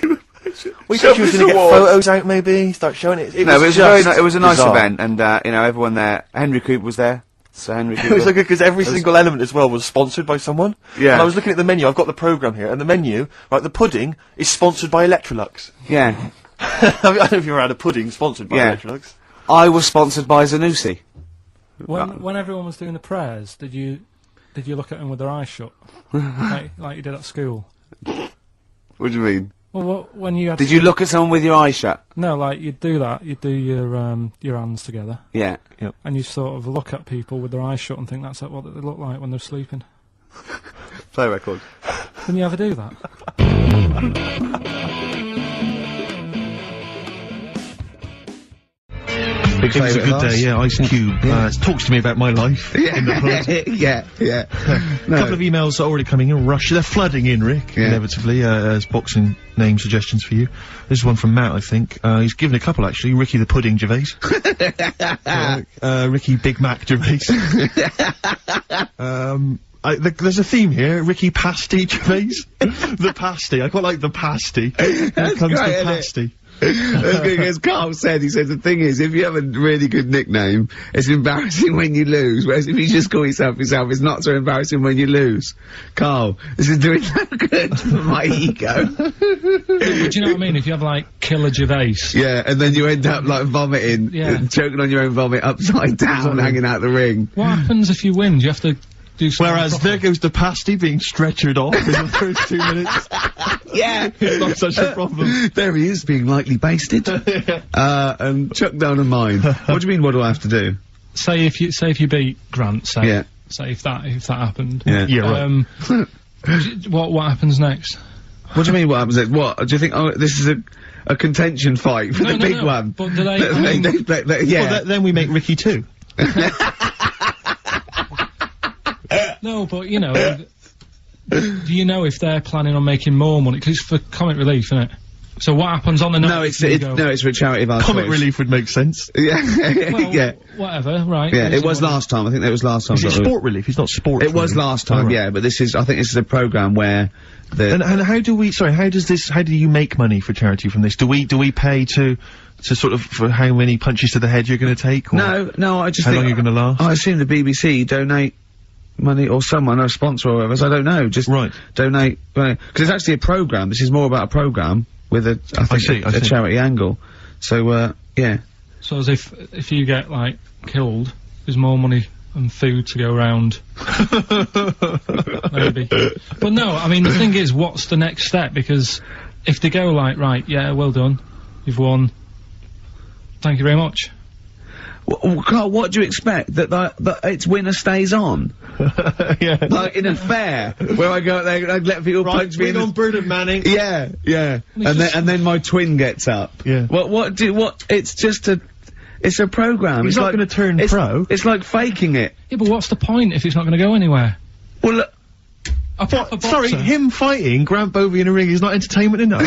We thought she was going to get photos out, maybe, start showing it. No, but it was a nice bizarre. event, and, everyone there, Henry Cooper was there, so Henry Cooper. It was so good because every single element as well was sponsored by someone. Yeah. And I was looking at the menu, I've got the programme here, and the menu, right, the pudding is sponsored by Electrolux. Yeah. I don't know if you've ever had a pudding sponsored by Yeah. Electrolux. I was sponsored by Zanussi. When everyone was doing the prayers, did you look at them with their eyes shut, like you did at school? What do you mean? Well, when you had Did you look at someone with your eyes shut? No, like you'd do that. You'd do your hands together, Yeah. and you sort of look at people with their eyes shut and think that's what they look like when they're sleeping. Play record. Didn't you ever do that? Big It was a favourite good of ours. day, yeah. Ice Cube talks to me about my life in the hood. yeah. A couple of emails are already coming in. Rush, they're flooding in, Rick. Yeah. Inevitably, as boxing name suggestions for you. This is one from Matt, I think. He's given a couple actually. Ricky the Pudding Gervais. Ricky Big Mac Gervais. There's a theme here. Ricky Pasty Gervais. The pasty. I quite like the pasty. When it comes great, to isn't it? pasty. As Carl said, he said the thing is, if you have a really good nickname, it's embarrassing when you lose, whereas if you just call yourself, it's not so embarrassing when you lose. Carl, this is doing no good for my ego. But do you know what I mean? If you have, like, Killer Gervais. Yeah, and then you end up, like, vomiting, Yeah. choking on your own vomit upside down, hanging out the ring. What happens if you win? Do you have to do something Whereas proper? there goes the pasty being stretchered off in the first 2 minutes. Yeah. It's not such a problem. There he is, being lightly basted. And chucked down a mine. What do you mean, what do I have to do? Say if you beat Grant, say. Yeah. Say if that happened. Yeah. Yeah, right. What happens next? What do you mean, what happens next? What? Do you think, oh, this is a contention fight for the big one? But do they, yeah. Well, then we make Ricky 2. No, but you know, do you know if they're planning on making more money? Because it's for comic relief, isn't it? So what happens on the night? No, it's for a charity of our Comic choice. relief would make sense. Yeah. Well, yeah. Whatever, right? Yeah, it was What- last time. I think it was last time. Is it sport relief? It's not sport. It was relief. last time, Oh, right. yeah, but this is, I think this is a programme where And how do we, sorry, how do you make money for charity from this? Do we pay to sort of, for how many punches to the head you're gonna take? Or No, I just how think... long you're gonna last? I assume the BBC donate money, or someone, or a sponsor or whatever, so I don't know, just Right. donate, because it's actually a programme, this is more about a programme with a, I think, I a see. charity angle. So, yeah. So as if you get like killed, there's more money and food to go around. Maybe. But no, I mean the thing is, what's the next step? Because if they go like, right, yeah, well done, you've won. Thank you very much. Carl, what do you expect? That its winner stays on? Yeah. Like in a fair, where I go out there and I let people punch me in the... Bernard Manning. Yeah, yeah. And then my twin gets up. Yeah. It's just it's a programme. He's It's not like, gonna turn pro. It's like faking it. Yeah, but what's the point if it's not going to go anywhere? Well, look, A proper Sorry, boxer. him fighting Grant Bovey in a ring is not entertainment enough.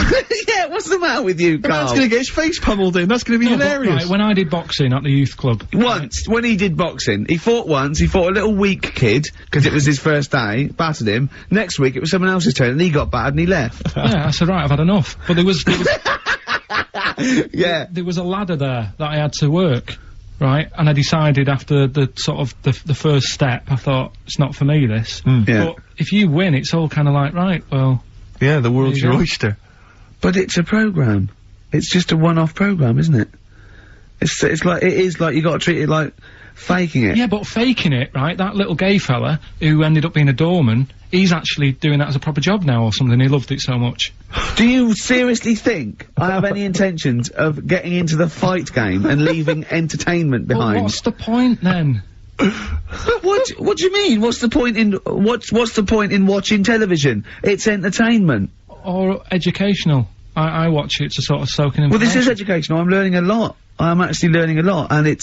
yeah, what's the matter with you, Carl? That's gonna get his face pummeled in. That's gonna be No, but, hilarious. right, when I did boxing at the youth club, Once, when he did boxing, he fought once, he fought a little weak kid, because it was his first day, battered him. Next week, it was someone else's turn, and he got battered and he left. yeah, I said, right, I've had enough. But there was Yeah. there was a ladder there that I had to work, right? And I decided after the sort of the first step, I thought, it's not for me, this. Yeah. But if you win, it's all kind of like, right, well, Yeah, the world's There you your go. oyster. But it's a programme. It's just a one-off programme, isn't it? It's like, it is like, you gotta treat it like faking it. yeah, but faking it, right? That little gay fella who ended up being a doorman, he's actually doing that as a proper job now or something. He loved it so much. Do you seriously think I have any intentions of getting into the fight game and leaving entertainment Well, behind? what's the point then? What do you mean? What's the point in what's the point in watching television? It's entertainment. Or educational? I watch it to sort of soak in Well, this is information. educational. I'm learning a lot. I'm actually learning a lot, and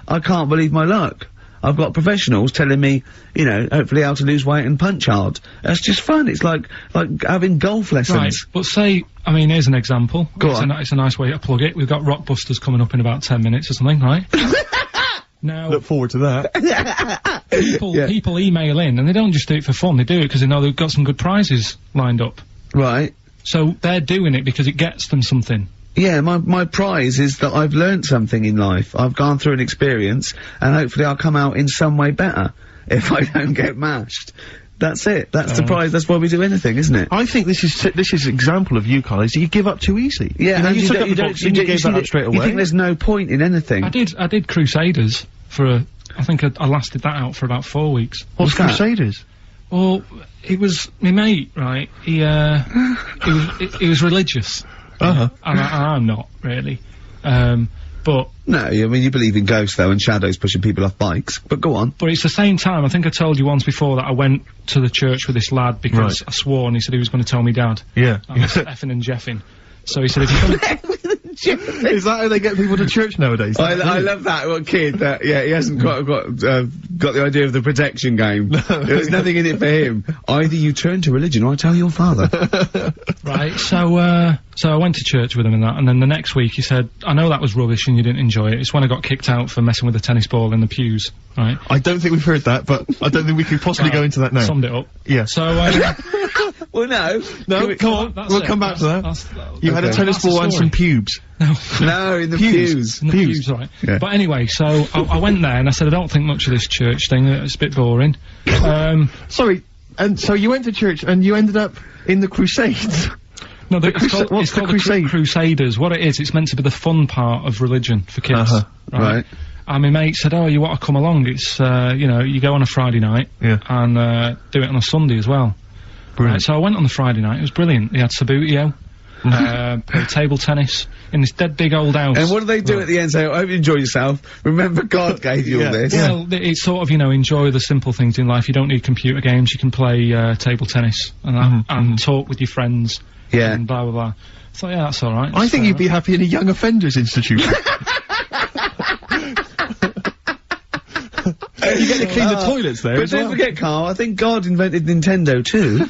I can't believe my luck. I've got professionals telling me, you know, hopefully how to lose weight and punch hard. That's just fun. It's like having golf lessons. Right, but say, I mean, here's an example. Go it's on. It's a nice way to plug it. We've got Rockbusters coming up in about 10 minutes or something, right? Now, Look forward to that. people email in, and they don't just do it for fun, they do it because they know they've got some good prizes lined up. Right. So they're doing it because it gets them something. Yeah, my prize is that I've learned something in life. I've gone through an experience, and hopefully I'll come out in some way better if I don't get mashed. That's it. That's the prize. That's why we do anything, isn't it? I think this is an example of you, Carl, is you give up too easy. Yeah, you know, and you took up the don't- boxing, you gave see that that- up straight away. You think there's no point in anything? I did Crusaders for I think I lasted that out for about 4 weeks. What's that? Crusaders? Well, it was my mate, right? He was religious. Uh-huh. And I'm not, really. But No, I mean, you believe in ghosts, though, and shadows pushing people off bikes. But go on. it's the same time, I think I told you once before that I went to the church with this lad because Right. I swore and he said he was going to tell me dad. Yeah. I was effing and jeffing. So he said, if you come Is that how they get people to church nowadays? I love that one kid that he hasn't got the idea of the protection game. There's nothing in it for him. Either you turn to religion or I tell your father. Right, so I went to church with him and that, and then the next week he said, I know that was rubbish and you didn't enjoy it. It's when I got kicked out for messing with the tennis ball in the pews, right? I don't think we've heard that, but I don't think we could possibly go into that now. Summed it up. Yeah. So, Well, no, come on, we'll come back to that. You had a tennis ball and some pubes. No, in the pews. In the pews, right. Yeah. But anyway, so I went there and I said, I don't think much of this church thing, it's a bit boring. Sorry, and so you went to church and you ended up in the Crusades? No, it's called the Crusade? Crusaders. What it is, it's meant to be the fun part of religion for kids. Right. And my mate said, oh, you want to come along? It's, you go on a Friday night and do it on a Sunday as well. Right, so I went on the Friday night, it was brilliant. They had Sabutio, played table tennis in this dead big old house. And what do they do at the end? Say, I hope you enjoy yourself. Remember God gave you all this. Well, it's sort of, enjoy the simple things in life. You don't need computer games, you can play table tennis and that, and talk with your friends. Yeah. And blah, blah, blah. So yeah, that's alright. I think you'd be happy in a young offenders institute. You get to clean the toilets there. But don't forget, Carl, I think God invented Nintendo too.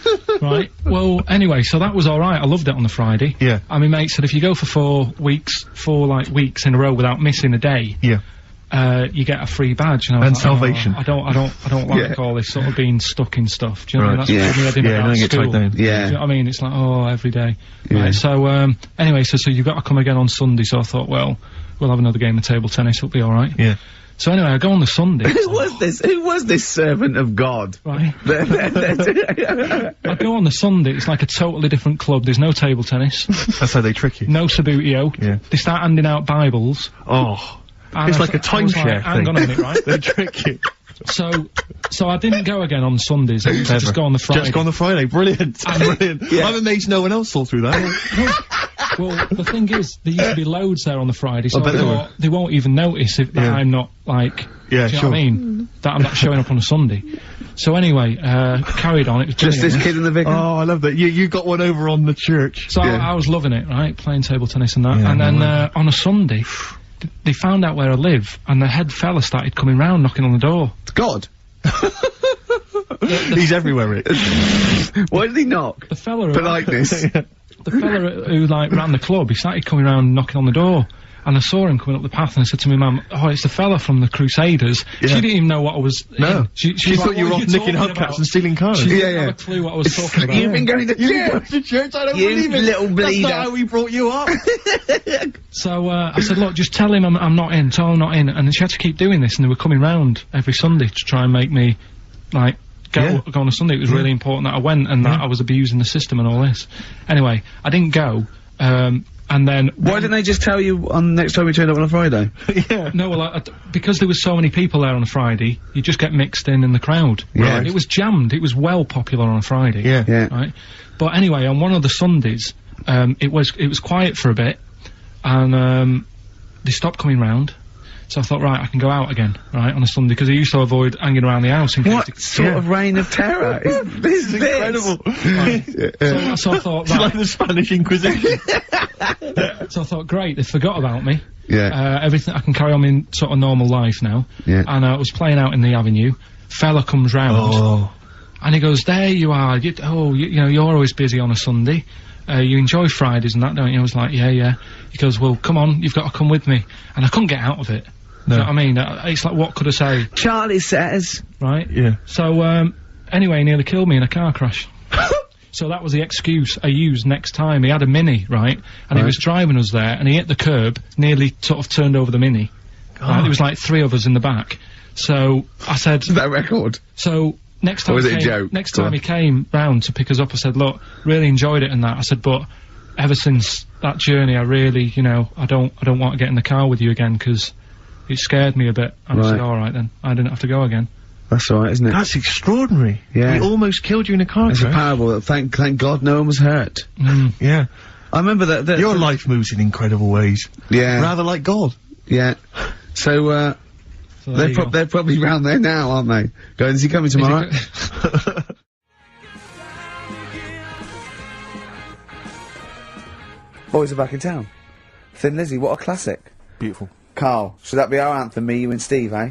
Right. Well, anyway, so that was alright. I loved it on the Friday. Yeah. And my mate said if you go for 4 weeks in a row without missing a day, you get a free badge. And, I was like, salvation. I don't like all this sort of being stuck in stuff. Do you know what I mean? That's don't get tied down. Do you know what I mean? It's like, every day. Right, so, anyway, so you've got to come again on Sunday, so I thought, well, we'll have another game of table tennis, it'll be alright. Yeah. So anyway, I go on the Sunday. Who was this servant of God? Right. I go on the Sunday, it's like a totally different club, there's no table tennis. That's how they trick you. No Sabutio. Yeah. They start handing out Bibles. Oh. And It's like a timeshare thing. Hang on a minute, right? They trick you. So I didn't go again on Sundays, I used to just go on the Friday. Just go on the Friday, brilliant. Brilliant. I'm amazed no one else thought through that. Well, the thing is, there used to be loads there on the Friday, so I bet they won't even notice if that I'm not, like, do you know what I mean? That I'm not showing up on a Sunday. So anyway, carried on, it was Just this kid in the vicar? Oh, I love that. You got one over on the church. So I was loving it, right? Playing table tennis and that. And then, on a Sunday, they found out where I live, and the head fella started coming round, knocking on the door. God. He's everywhere, Rick. Why did he knock? The fella Politeness. The fella who ran the club, he started coming around knocking on the door, and I saw him coming up the path, and I said to my mum, oh, it's the fella from the Crusaders. She didn't even know what I was in. She thought you were off nicking hubcaps and stealing cars. She didn't have a clue what I was talking about. You've been going to church, I don't believe it. Little bleeder. That's not how we brought you up. So, I said, look, just tell him I'm not in, tell him I'm not in, and she had to keep doing this, and they were coming round every Sunday to try and make me, like, go on a Sunday. It was really important that I went and that I was abusing the system and all this. Anyway, I didn't go, and then... Why didn't they just tell you on next time we turned up on a Friday? No, well, because there was so many people there on a Friday, you just get mixed in the crowd. Yeah. It was jammed, it was well popular on a Friday. Yeah. Right? But anyway, on one of the Sundays, it was quiet for a bit, and, they stopped coming round. So I thought, right, I can go out again, right, on a Sunday, because I used to avoid hanging around the house in case... What sort of reign of terror is this? Incredible. Right. So I thought, It's like the Spanish Inquisition. So I thought, great, they forgot about me. Yeah. Everything, I can carry on in sort of normal life now. Yeah. And I was playing out in the avenue. Fella comes round. And he goes, there you are, you know, you're always busy on a Sunday. You enjoy Fridays and that, don't you? I was like, yeah. He goes, well, come on, you've got to come with me. And I couldn't get out of it. Do you know what I mean? It's like, what could I say? Charlie says. Right? Yeah. So, anyway, he nearly killed me in a car crash. So that was the excuse I used next time. He had a Mini, right? And he was driving us there, and he hit the curb, nearly sort of turned over the Mini. Right? There was like 3 of us in the back. So, I said... Is that a record? So... Next time, he came round to pick us up, I said, look, really enjoyed it and that. I said, but ever since that journey, I really, you know, I don't want to get in the car with you again, because it scared me a bit. And I said, alright then, I didn't have to go again. That's alright, isn't it? That's extraordinary. Yeah. He almost killed you in a car It's crash. a parable. Thank God no one was hurt. Yeah. I remember that... Your life moves in incredible ways. Yeah. Rather like God. Yeah. So, they're probably round there now, aren't they? Going, is he coming tomorrow? Boys are back in town. Thin Lizzy, what a classic. Beautiful. Carl, should that be our anthem, me, you and Steve, eh?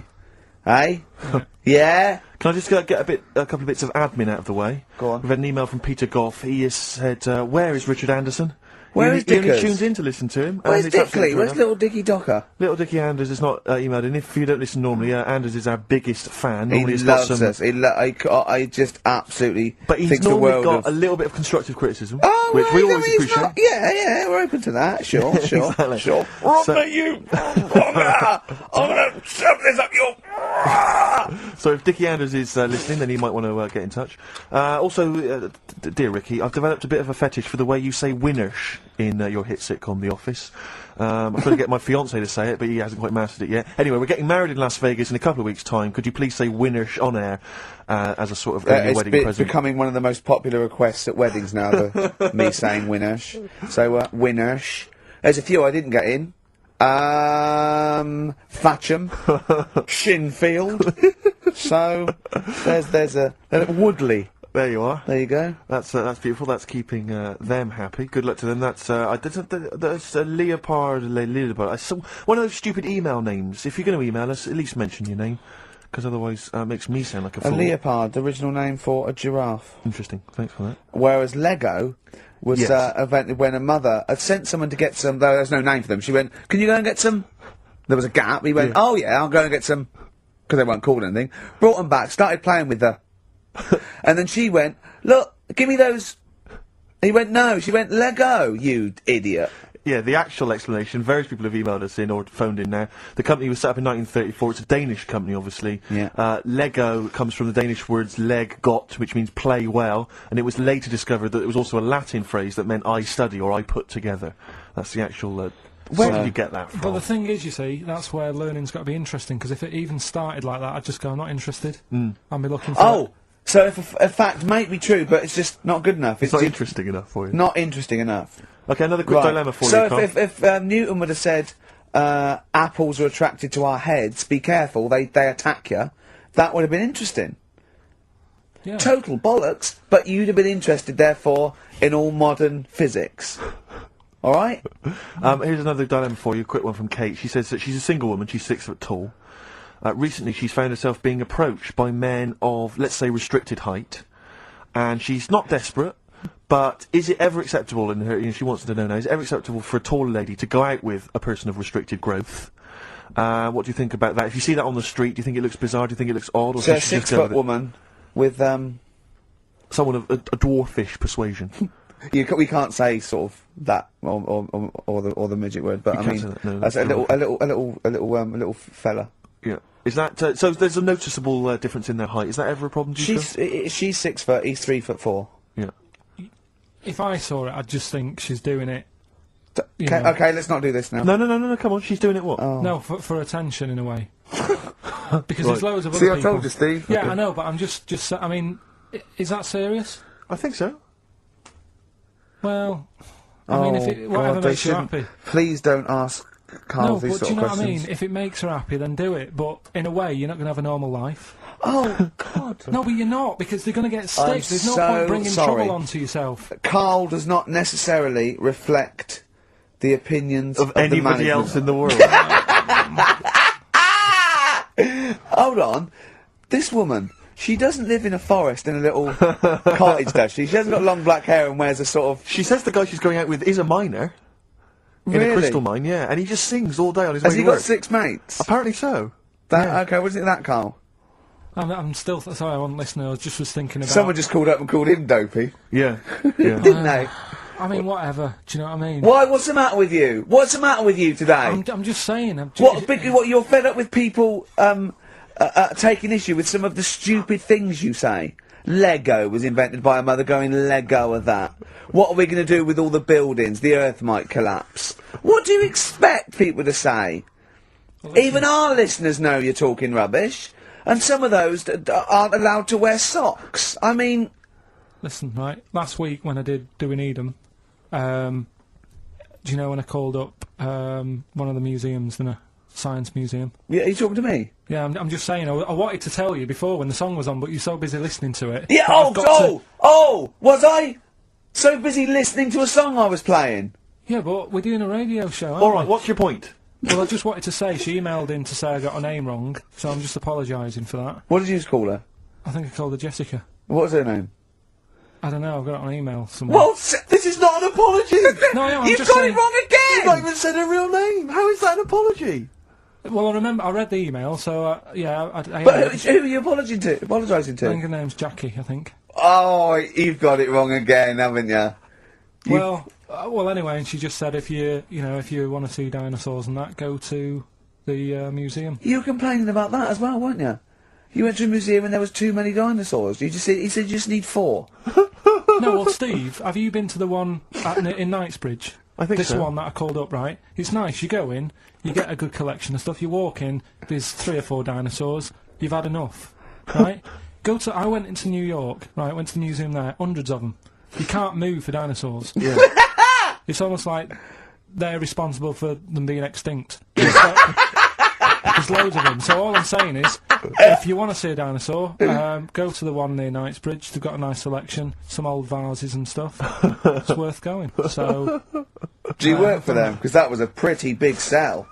Eh? Yeah? Can I just get a couple of bits of admin out of the way? Go on. We've had an email from Peter Goff. He has said, where is Richard Anderson? Where he is only Dickers? tunes in to listen to him. Where's and it's absolutely Dickley? Where's enough. little Dicky Docker? Little Dickie Anders is not emailed in. If you don't listen normally, Anders is our biggest fan. Normally He he's got loves some, us. I just absolutely but he's think the normally world got of... a little bit of constructive criticism, Oh, which right, we no, always he's appreciate. not- Yeah, we're open to that. Sure, sure, Exactly. sure. So- you! I'm gonna shove this up your... So if Dickie Anders is listening, then he might want to get in touch. Also, dear Ricky, I've developed a bit of a fetish for the way you say "winners" in your hit sitcom The Office. I'm trying to get my fiancé to say it, but he hasn't quite mastered it yet. Anyway, we're getting married in Las Vegas in a couple of weeks' time. Could you please say "winners" on air as a sort of early wedding It's present? becoming one of the most popular requests at weddings now, me saying winners. So, winners. There's a few I didn't get in. Fatcham. Shinfield. So, there's a Woodley. There you are. There you go. That's beautiful. That's keeping them happy. Good luck to them. That's that's Leopard. I saw one of those stupid email names. If you're going to email us, at least mention your name, because otherwise it makes me sound like a A fool. leopard, the original name for a giraffe. Interesting. Thanks for that. Whereas Lego was Yes. invented when a mother had sent someone to get some, though there's no name for them. She went, "Can you go and get some?" There was a gap. He went, "Oh yeah, I'll go and get some," because they weren't called anything. Brought them back, started playing with her. And then she went, "Look, give me those." He went, "No." She went, "Lego, you idiot." Yeah, the actual explanation, various people have emailed us in or phoned in now. The company was set up in 1934. It's a Danish company, obviously. Yeah. Lego comes from the Danish words leg got, which means play well, and it was later discovered that it was also a Latin phrase that meant I study or I put together. That's the actual... where did you get that from? But the thing is, you see, that's where learning's got to be interesting, because if it even started like that, I'd just go, I'm not interested. I'd be looking for... Oh, so if a fact might be true, but it's just not good enough. It's not interesting enough for you. not interesting enough. Okay, another quick Right. dilemma for so you, Carl. if Newton would have said apples are attracted to our heads, be careful, they attack you, that would have been interesting. Yeah. Total bollocks, but you'd have been interested, therefore, in all modern physics. All right? Here's another dilemma for you, a quick one from Kate. She says that she's a single woman, she's 6 foot tall. Recently she's found herself being approached by men of, let's say, restricted height, and she's not desperate, but is it ever acceptable in her, she wants to know now, is it ever acceptable for a taller lady to go out with a person of restricted growth? What do you think about that? If you see that on the street, do you think it looks bizarre, do you think it looks odd, or So a should she just 6 go foot with it? woman with, Someone of a dwarfish persuasion. we can't say sort of that, or the midget word, but You I can't mean, say that, no, that's that's a little fella. Yeah. Is that, so there's a noticeable difference in their height. Is that ever a problem, do you feel? She's 6 foot, he's 3'4". Yeah. If I saw it, I'd just think she's doing it... you Okay, know. okay, let's not do this now. No, come on, she's doing it what? Oh. No, for attention, in a way. Because Right. there's loads of other See, I people... told you, Steve. Yeah, Okay. I know, but I'm just I mean, is that serious? I think so. Well, I mean, if it, whatever they makes you shouldn't. happy. Please don't ask Carl No, these but do sort you know of what I questions. mean? If it makes her happy, then do it. But in a way, you're not going to have a normal life. Oh, God. No, but you're not, because they're going to get I'm stitched. There's no so point bringing sorry. trouble onto yourself. Carl does not necessarily reflect the opinions Of the anybody management. else in the world. Hold on. This woman, she doesn't live in a forest in a little cottage, does she? She hasn't got long black hair and wears a sort of... She says the guy she's going out with is a miner. In Really? a crystal mine, yeah. And he just sings all day on his Has way he to got work. 6 mates? Apparently so. Okay, what is it that, Carl? I'm still sorry, I wasn't listening. I was thinking about. Someone just called up and called him dopey, Yeah. Yeah. didn't they? I mean, whatever. Do you know what I mean? Why? What's the matter with you? What's the matter with you today? I'm just saying. What you're fed up with people taking issue with some of the stupid things you say? Lego was invented by a mother going Lego of that. What are we going to do with all the buildings? The earth might collapse. What do you expect people to say? Even our listeners know you're talking rubbish, and some of those aren't allowed to wear socks. I mean, Listen, right. Last week when I did Doing Edom, do you know when I called up one of the museums, the science museum? yeah, are you talking to me? Yeah, I'm just saying. I wanted to tell you before when the song was on, but you're so busy listening to it. Yeah. that I've got to- Was I so busy listening to a song I was playing? Yeah, but we're doing a radio show, aren't Alright, we? what's your point? Well, I just wanted to say, she emailed in to say I got her name wrong, so I'm just apologising for that. What did you just call her? I think I called her Jessica. What was her name? I don't know, I've got it on email somewhere. Well, This is not an apology! No, I'm you've just got saying, it wrong You've not again! even said her real name! How is that an apology? Well, I remember, I read the email, so, yeah, I But who are you apologising I to? think her name's Jackie, I think. Oh, you've got it wrong again, haven't you? Well, anyway, and she just said if you want to see dinosaurs and that, go to the museum. You were complaining about that as well, weren't you? You went to a museum and there was too many dinosaurs. He said you just need 4. No, well, Steve, have you been to the one in Knightsbridge? I think this so. one that I called up, right? It's nice. You go in, you get a good collection of stuff. You walk in, there's 3 or 4 dinosaurs. You've had enough, right? I went into New York, right? Went to the museum there, hundreds of them. You can't move for dinosaurs. Yeah. It's almost like they're responsible for them being extinct. There's loads of them. So all I'm saying is, if you want to see a dinosaur, go to the one near Knightsbridge. They've got a nice selection, some old vases and stuff. It's worth going. So, Do you work for them? Because that was a pretty big sell.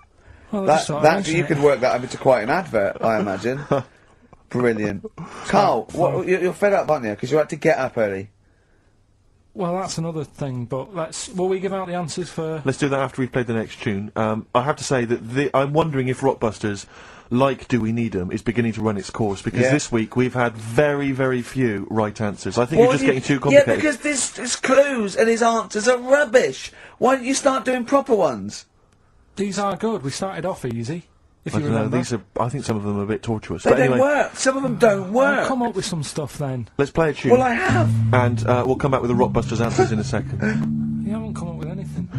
well, I just thought I'd That mention you it. could work that into quite an advert, I imagine. Brilliant. Carl, you're fed up, aren't you? Because you had to get up early. Well, that's another thing. But will we give out the answers for? Let's do that after we've played the next tune. I have to say that I'm wondering if Rockbusters, like Do We Need 'Em, is beginning to run its course, because this week we've had very, very few right answers. I think you're just getting too complicated. Yeah, because his clues and his answers are rubbish. Why don't you start doing proper ones? These are good. We started off easy. If I you don't know, remember. I think some of them are a bit tortuous. They But don't anyway, work. Some of them don't work. Come up with some stuff then. let's play a tune. Well, I have. And we'll come back with the Rockbusters answers in a second. You haven't come up with anything.